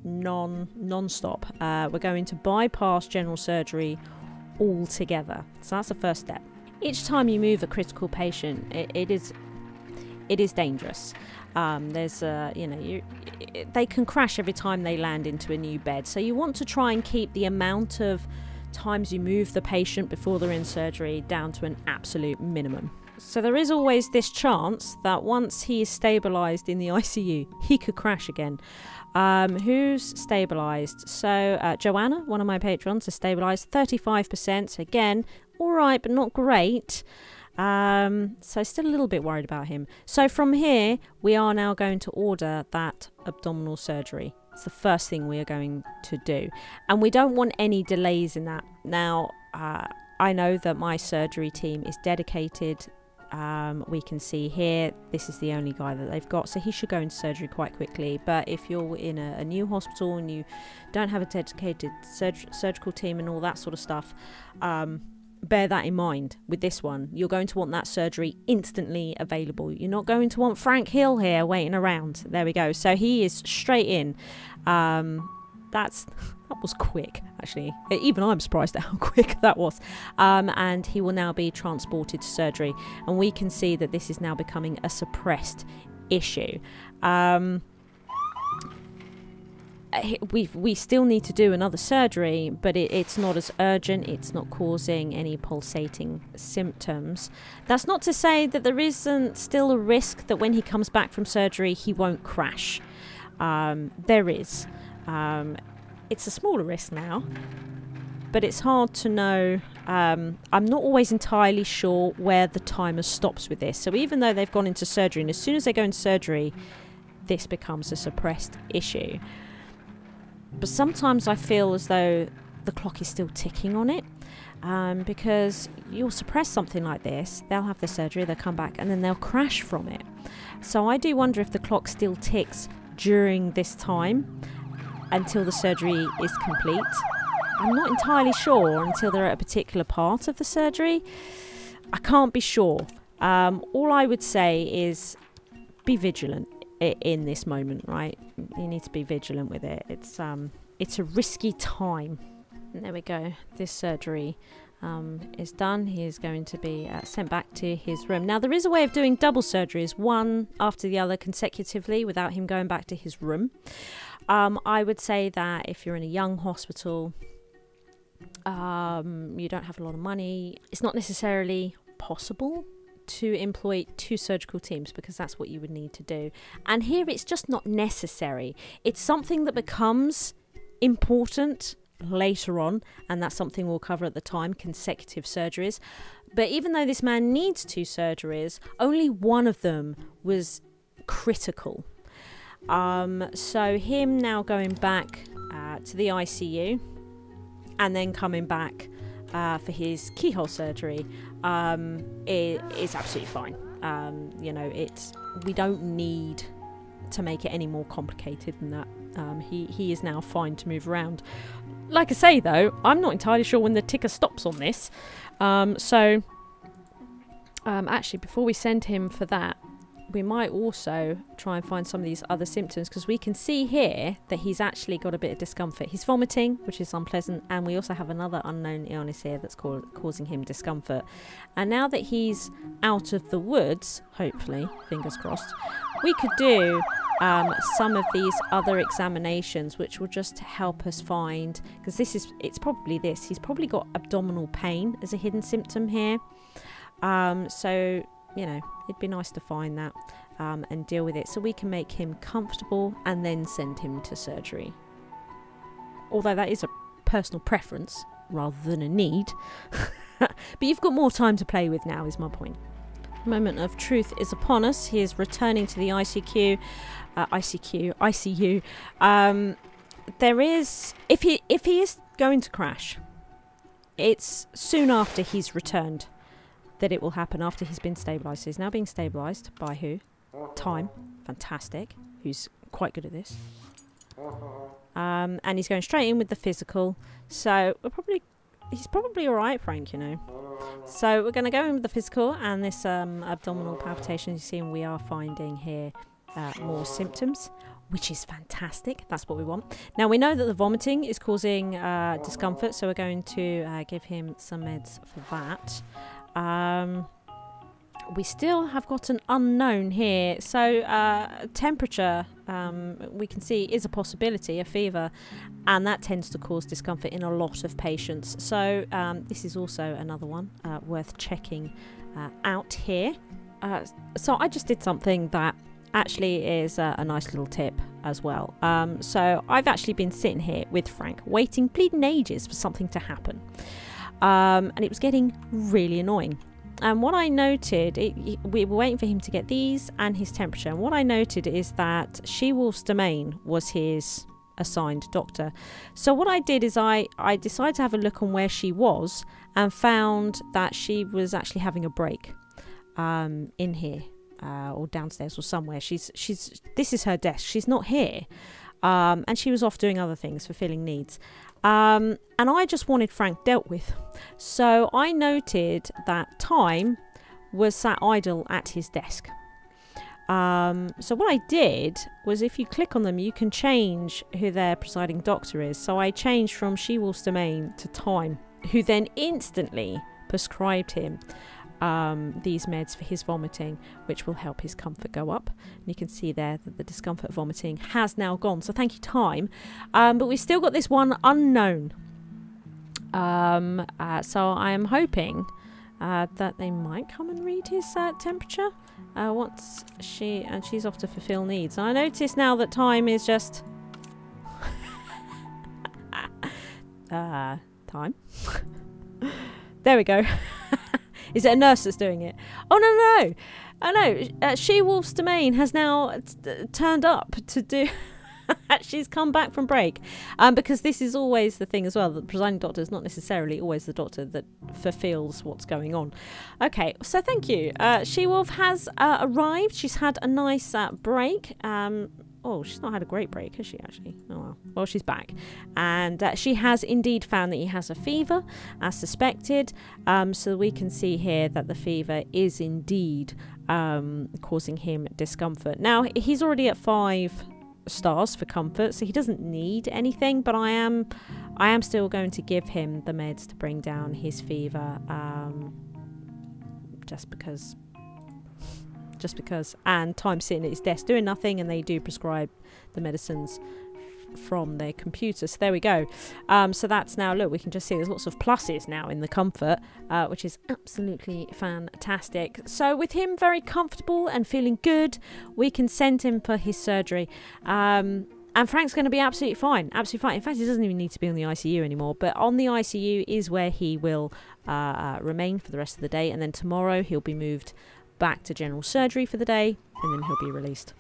Non-stop. We're going to bypass general surgery altogether. So that's the first step. Each time you move a critical patient, it is dangerous. They can crash every time they land into a new bed. So you want to try and keep the amount of times you move the patient before they're in surgery down to an absolute minimum. So there is always this chance that once he is stabilised in the ICU, he could crash again. Who's stabilised? So Joanna, one of my patrons, is stabilised 35%. Again, all right, but not great. So still a little bit worried about him. So from here, we are now going to order that abdominal surgery. It's the first thing we are going to do. And we don't want any delays in that. Now, I know that my surgery team is dedicated. We can see here, this is the only guy that they've got, so he should go into surgery quite quickly. But if you're in a new hospital and you don't have a dedicated surgical team and all that sort of stuff, bear that in mind with this one. You're going to want that surgery instantly available. You're not going to want Frank Hill here waiting around. There we go. So he is straight in. That was quick, actually. Even I'm surprised at how quick that was. And he will now be transported to surgery. And we can see that this is now becoming a suppressed issue. We still need to do another surgery, but it's not as urgent. It's not causing any pulsating symptoms. That's not to say that there isn't still a risk that when he comes back from surgery, he won't crash. There is. It's a smaller risk now, but it's hard to know. I'm not always entirely sure where the timer stops with this. So even though they've gone into surgery, and as soon as they go into surgery, this becomes a suppressed issue. But sometimes I feel as though the clock is still ticking on it, because you'll suppress something like this, they'll have the surgery, they'll come back, and then they'll crash from it. So I do wonder if the clock still ticks during this time until the surgery is complete. I'm not entirely sure until they're at a particular part of the surgery. I can't be sure. All I would say is be vigilant in this moment, right? You need to be vigilant with it. It's a risky time. And there we go. This surgery is done, he is going to be sent back to his room. Now, there is a way of doing double surgeries, one after the other consecutively, without him going back to his room. I would say that if you're in a young hospital, you don't have a lot of money, it's not necessarily possible to employ 2 surgical teams, because that's what you would need to do. And here it's just not necessary. It's something that becomes important later on, and that's something we'll cover at the time, consecutive surgeries. But even though this man needs 2 surgeries, only one of them was critical. So him now going back to the ICU and then coming back for his keyhole surgery is absolutely fine. You know, we don't need to make it any more complicated than that. He is now fine to move around. Like I say though, I'm not entirely sure when the ticker stops on this. Actually, before we send him for that, we might also try and find some of these other symptoms, because we can see here that he's actually got a bit of discomfort. He's vomiting, which is unpleasant, and we also have another unknown illness here that's causing him discomfort. And now that he's out of the woods, hopefully, fingers crossed, we could do some of these other examinations, which will just help us find, because it's probably this. He's probably got abdominal pain as a hidden symptom here. So, you know, it'd be nice to find that and deal with it, so we can make him comfortable and then send him to surgery. Although that is a personal preference rather than a need. But you've got more time to play with now, is my point. The moment of truth is upon us. He is returning to the ICU. There is, if he is going to crash, it's soon after he's returned that it will happen, after he's been stabilised. So he's now being stabilised by who? Time. Fantastic. Who's quite good at this. And he's going straight in with the physical. So he's probably alright, Frank, you know. So we're going to go in with the physical and this abdominal palpitation. You see, we are finding here more symptoms, which is fantastic. That's what we want. Now, we know that the vomiting is causing discomfort, so we're going to give him some meds for that. We still have got an unknown here. So temperature, we can see, is a possibility, a fever, and that tends to cause discomfort in a lot of patients. So this is also another one worth checking out here. So I just did something that actually is a nice little tip as well. So I've actually been sitting here with Frank waiting bleeding ages for something to happen. And it was getting really annoying. And what I noted, we were waiting for him to get these and his temperature. And what I noted is that She-Wolf's Domain was his assigned doctor. So what I did is I decided to have a look on where she was, and found that she was actually having a break in here or downstairs or somewhere. This is her desk. She's not here. And she was off doing other things, fulfilling needs. And I just wanted Frank dealt with. So I noted that Time was sat idle at his desk. So what I did was, if you click on them, you can change who their presiding doctor is. So I changed from She-Wolf's Domain to Time, who then instantly prescribed him these meds for his vomiting, which will help his comfort go up. And you can see there that the discomfort of vomiting has now gone. So thank you, Time. But we've still got this one unknown. So I am hoping that they might come and read his temperature once she's off to fulfill needs. And I notice now that Time is just Time. There we go. Is it a nurse that's doing it? Oh, no. Oh, no. She-Wolf's Domain has now turned up to do... She's come back from break. Because this is always the thing as well. The presiding doctor is not necessarily always the doctor that fulfills what's going on. Okay, so thank you. She-Wolf has arrived. She's had a nice break. Oh, she's not had a great break, has she, actually? Oh, well, she's back. And she has indeed found that he has a fever, as suspected. So we can see here that the fever is indeed causing him discomfort. Now, he's already at 5 stars for comfort, so he doesn't need anything. But I am I am still going to give him the meds to bring down his fever, just because, and time sitting at his desk doing nothing, and they do prescribe the medicines from their computer. So there we go. So that's now, look, we can just see there's lots of pluses now in the comfort, which is absolutely fantastic. So with him very comfortable and feeling good, we can send him for his surgery. And Frank's going to be absolutely fine. Absolutely fine. In fact, he doesn't even need to be on the ICU anymore. But on the ICU is where he will remain for the rest of the day. And then tomorrow he'll be moved back to general surgery for the day. And then he'll be released.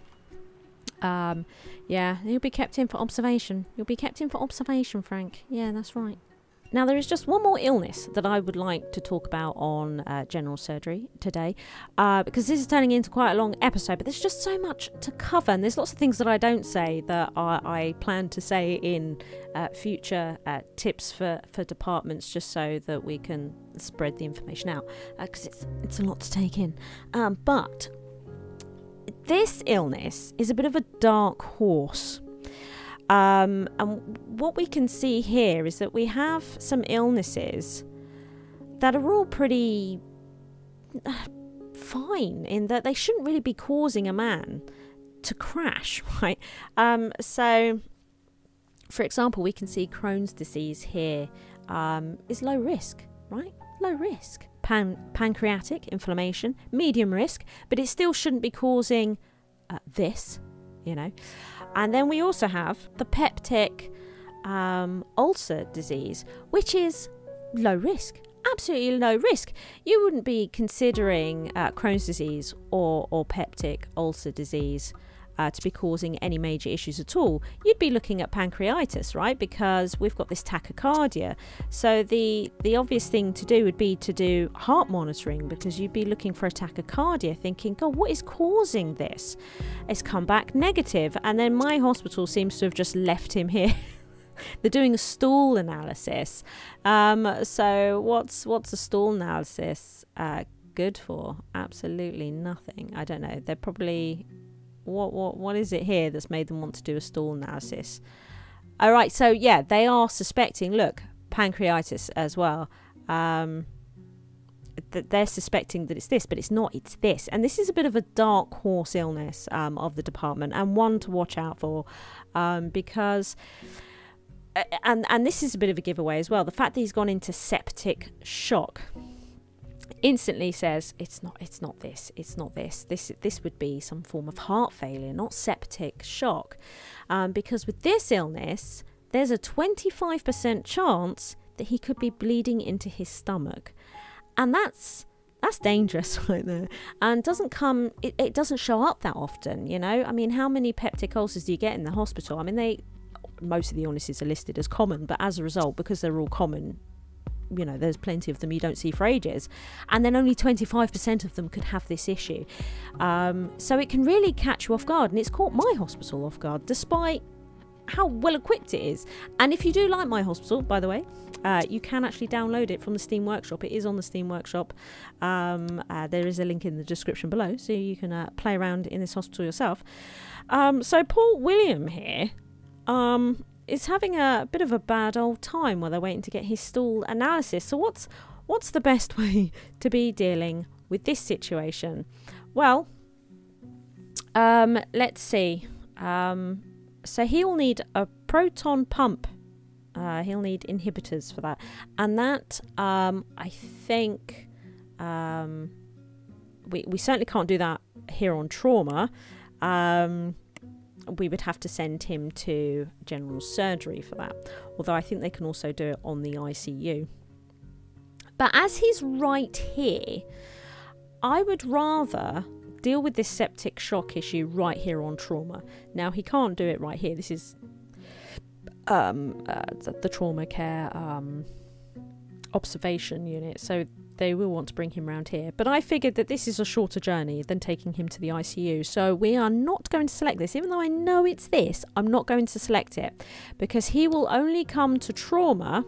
Yeah, he'll be kept in for observation. You'll be kept in for observation, Frank. Yeah, that's right. Now, there is just one more illness that I would like to talk about on general surgery today, because this is turning into quite a long episode, but there's just so much to cover, and there's lots of things that I don't say that I plan to say in future tips for departments, just so that we can spread the information out, because it's a lot to take in. But this illness is a bit of a dark horse. And what we can see here is that we have some illnesses that are all pretty fine, in that they shouldn't really be causing a man to crash, right? So, for example, we can see Crohn's disease here is low risk, right? Low risk. Pancreatic inflammation, medium risk, but it still shouldn't be causing this, you know. And then we also have the peptic ulcer disease, which is low risk, absolutely low risk. You wouldn't be considering Crohn's disease or peptic ulcer disease to be causing any major issues at all. You'd be looking at pancreatitis, right? Because we've got this tachycardia. So the obvious thing to do would be to do heart monitoring, because you'd be looking for a tachycardia, thinking, God, what is causing this? It's come back negative. And then my hospital seems to have just left him here. They're doing a stool analysis. So what's a stool analysis good for? Absolutely nothing. I don't know. They're probably... What is it here that's made them want to do a stool analysis? All right, so yeah, they are suspecting, look, pancreatitis as well. They're suspecting that it's this, but it's not, it's this. And this is a bit of a dark horse illness of the department, and one to watch out for, because... And this is a bit of a giveaway as well. The fact that he's gone into septic shock instantly says it's not this. This would be some form of heart failure, not septic shock, because with this illness there's a 25% chance that he could be bleeding into his stomach, and that's dangerous right there, and it doesn't show up that often, you know. I mean, how many peptic ulcers do you get in the hospital? I mean, most of the illnesses are listed as common, but as a result, because they're all common, you know, there's plenty of them you don't see for ages, and then only 25% of them could have this issue. So it can really catch you off guard, and it's caught my hospital off guard, despite how well equipped it is. And if you do like my hospital, by the way, you can actually download it from the Steam Workshop. It is on the Steam Workshop. There is a link in the description below, so you can play around in this hospital yourself. So Paul William here is having a bit of a bad old time while they're waiting to get his stool analysis. So what's the best way to be dealing with this situation? Well, let's see. So he'll need a proton pump. He'll need inhibitors for that. And that, I think, we certainly can't do that here on trauma. We would have to send him to general surgery for that. Although I think they can also do it on the ICU. But as he's right here, I would rather deal with this septic shock issue right here on trauma. Now, he can't do it right here. This is the trauma care observation unit. So they will want to bring him around here. But I figured that this is a shorter journey than taking him to the ICU. So we are not going to select this. Even though I know it's this, I'm not going to select it, because he will only come to trauma.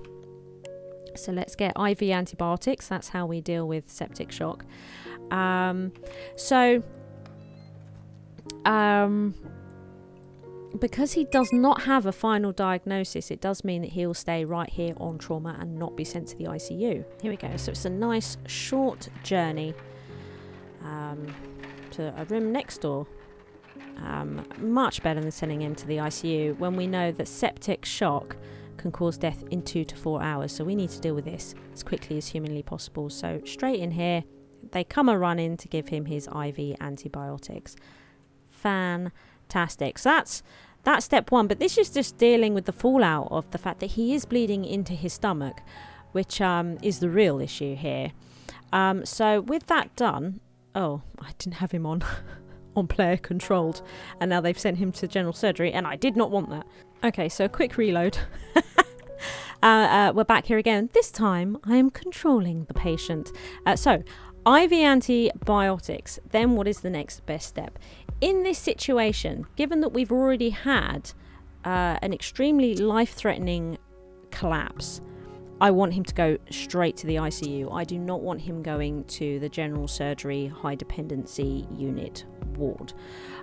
So let's get IV antibiotics. That's how we deal with septic shock. because he does not have a final diagnosis, it does mean that he'll stay right here on trauma and not be sent to the ICU. Here we go. So it's a nice short journey to a room next door. Much better than sending him to the ICU when we know that septic shock can cause death in 2 to 4 hours. So we need to deal with this as quickly as humanly possible. So straight in here, they come a run in to give him his IV antibiotics. Fantastic. So that's step one. But this is just dealing with the fallout of the fact that he is bleeding into his stomach, which is the real issue here. So with that done, oh, I didn't have him on player controlled, and now they've sent him to general surgery, and I did not want that. Okay, so a quick reload. We're back here again. This time I am controlling the patient. So IV antibiotics. Then what is the next best step in this situation? Given that we've already had an extremely life-threatening collapse, I want him to go straight to the ICU. I do not want him going to the general surgery high dependency unit ward,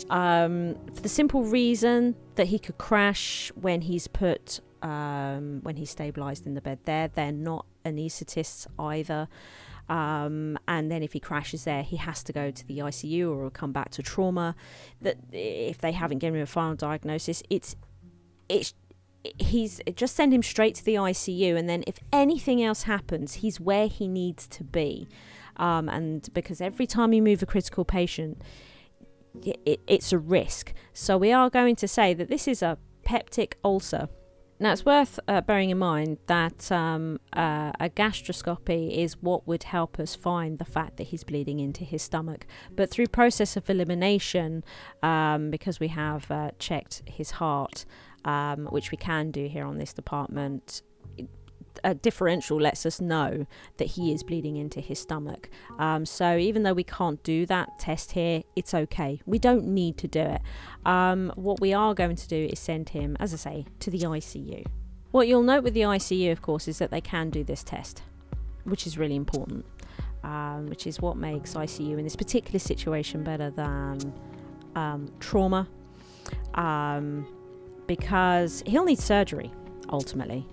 for the simple reason that he could crash when he's put when he's stabilized in the bed there. They're not anaesthetists either, and then if he crashes there, he has to go to the ICU or come back to trauma. That if they haven't given him a final diagnosis, he's just send him straight to the ICU, and then if anything else happens, he's where he needs to be. And because every time you move a critical patient, it's a risk. So we are going to say that this is a peptic ulcer. Now it's worth bearing in mind that a gastroscopy is what would help us find the fact that he's bleeding into his stomach. But through process of elimination, because we have checked his heart, which we can do here on this department, a differential lets us know that he is bleeding into his stomach. So even though we can't do that test here, it's okay. We don't need to do it. What we are going to do is send him, as I say, to the ICU. What you'll note with the ICU, of course, is that they can do this test, which is really important, which is what makes ICU in this particular situation better than trauma, because he'll need surgery ultimately,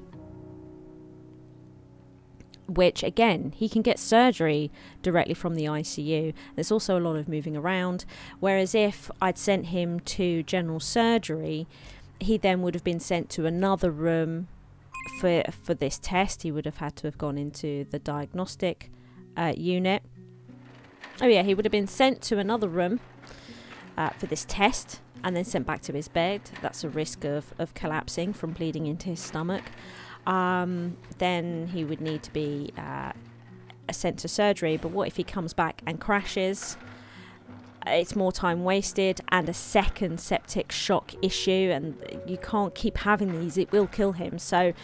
which again, he can get surgery directly from the ICU. There's also a lot of moving around, whereas if I'd sent him to general surgery, he then would have been sent to another room for this test. He would have had to have gone into the diagnostic unit. Oh yeah, he would have been sent to another room for this test and then sent back to his bed. That's a risk of collapsing from bleeding into his stomach. Then he would need to be sent to surgery. But what if he comes back and crashes? It's more time wasted and a second septic shock issue, and you can't keep having these. It will kill him. So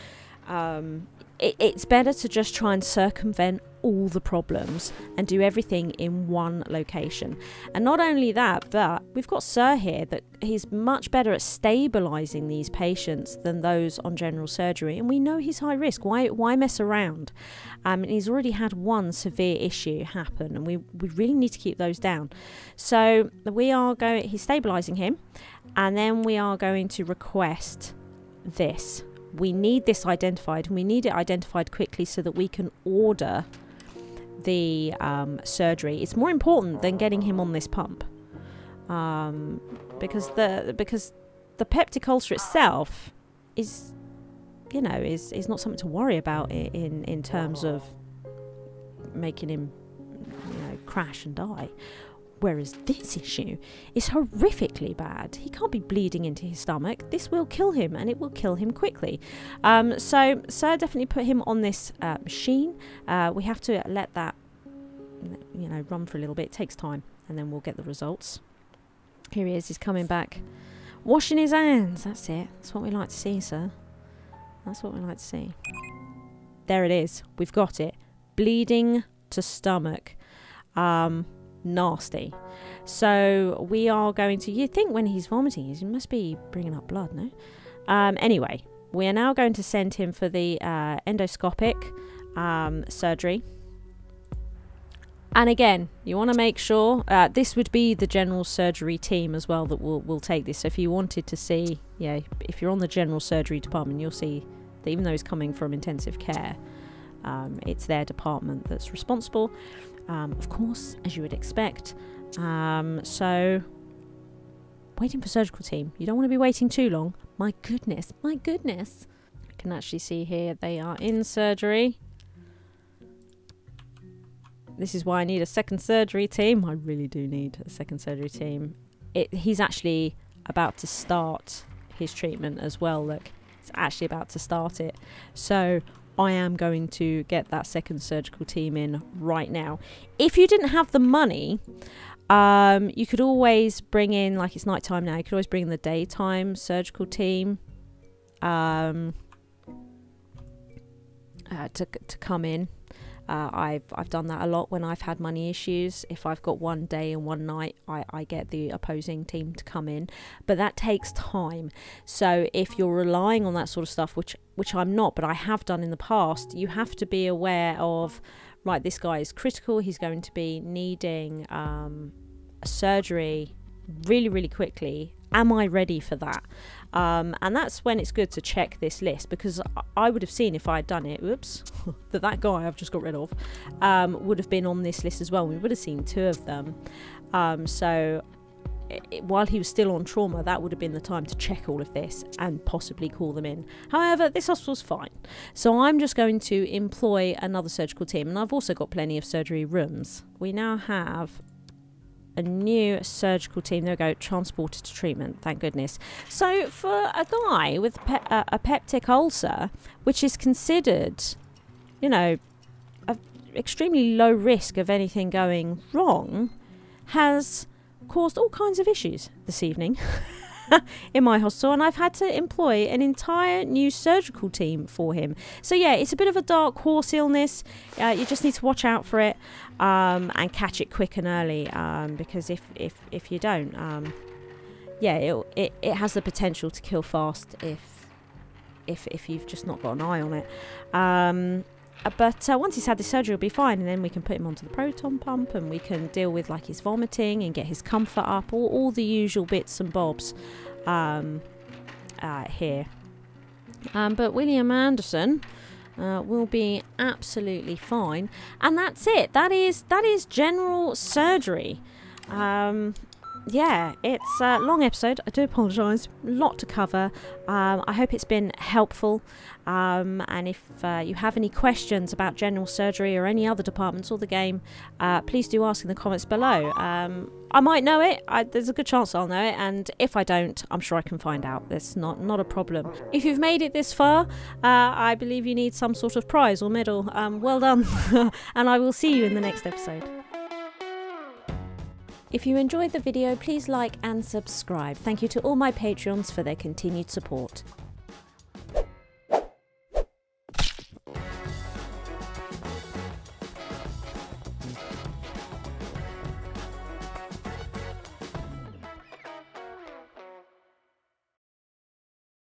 it's better to just try and circumvent all the problems and do everything in one location. And not only that, but we've got Sir here that he's much better at stabilizing these patients than those on general surgery, and we know he's high risk. Why mess around? And he's already had one severe issue happen, and we really need to keep those down. So he's stabilizing him, and then we are going to request this. We need this identified, and we need it identified quickly so that we can order the surgery. It's more important than getting him on this pump, because the peptic ulcer itself is not something to worry about in terms of making him crash and die. Whereas this issue is horrifically bad. He can't be bleeding into his stomach. This will kill him, and it will kill him quickly. So definitely put him on this machine. We have to let that run for a little bit. It takes time, and then we'll get the results. Here he is. He's coming back, washing his hands. That's it. That's what we like to see, sir. That's what we like to see. There it is. We've got it. Bleeding to stomach. Nasty. So we are going to, you think when he's vomiting, he must be bringing up blood, no? Anyway, we are now going to send him for the endoscopic surgery. And again, you want to make sure this would be the general surgery team as well that will take this. So if you wanted to see, yeah, if you're on the general surgery department, you'll see that even though he's coming from intensive care, it's their department that's responsible, of course, as you would expect. So waiting for surgical team. You don't want to be waiting too long. My goodness, my goodness. I can actually see here they are in surgery. This is why I need a second surgery team. I really do need a second surgery team. He's actually about to start his treatment as well. Look, he's actually about to start it. So I am going to get that second surgical team in right now. If you didn't have the money, you could always bring in, like it's night time now, you could always bring in the daytime surgical team to come in. I've done that a lot when I've had money issues. If I've got one day and one night, I get the opposing team to come in, but that takes time. So if you're relying on that sort of stuff, which I'm not, but I have done in the past, you have to be aware of, right, this guy is critical, he's going to be needing a surgery really, really quickly. Am I ready for that? And that's when it's good to check this list, because I would have seen if I had done it, oops, that guy I've just got rid of would have been on this list as well. We would have seen 2 of them. So while he was still on trauma, that would have been the time to check all of this and possibly call them in. However, this hospital's fine. So I'm just going to employ another surgical team, and I've also got plenty of surgery rooms. We now have a new surgical team. There we go, transported to treatment, thank goodness. So for a guy with a peptic ulcer, which is considered, you know, a extremely low risk of anything going wrong, has caused all kinds of issues this evening in my hospital, and I've had to employ an entire new surgical team for him. So yeah, it's a bit of a dark horse illness. You just need to watch out for it and catch it quick and early, because if you don't, yeah, it has the potential to kill fast if you've just not got an eye on it. But once he's had the surgery, he'll be fine, and then we can put him onto the proton pump, and we can deal with like his vomiting and get his comfort up, all the usual bits and bobs here. But William Anderson will be absolutely fine, and that's it. That is general surgery. Yeah, it's a long episode. I do apologise. A lot to cover. I hope it's been helpful. And if you have any questions about general surgery or any other departments or the game, please do ask in the comments below. I might know it. There's a good chance I'll know it. And if I don't, I'm sure I can find out. That's not a problem. If you've made it this far, I believe you need some sort of prize or medal. Well done. And I will see you in the next episode. If you enjoyed the video, please like and subscribe. Thank you to all my Patreons for their continued support.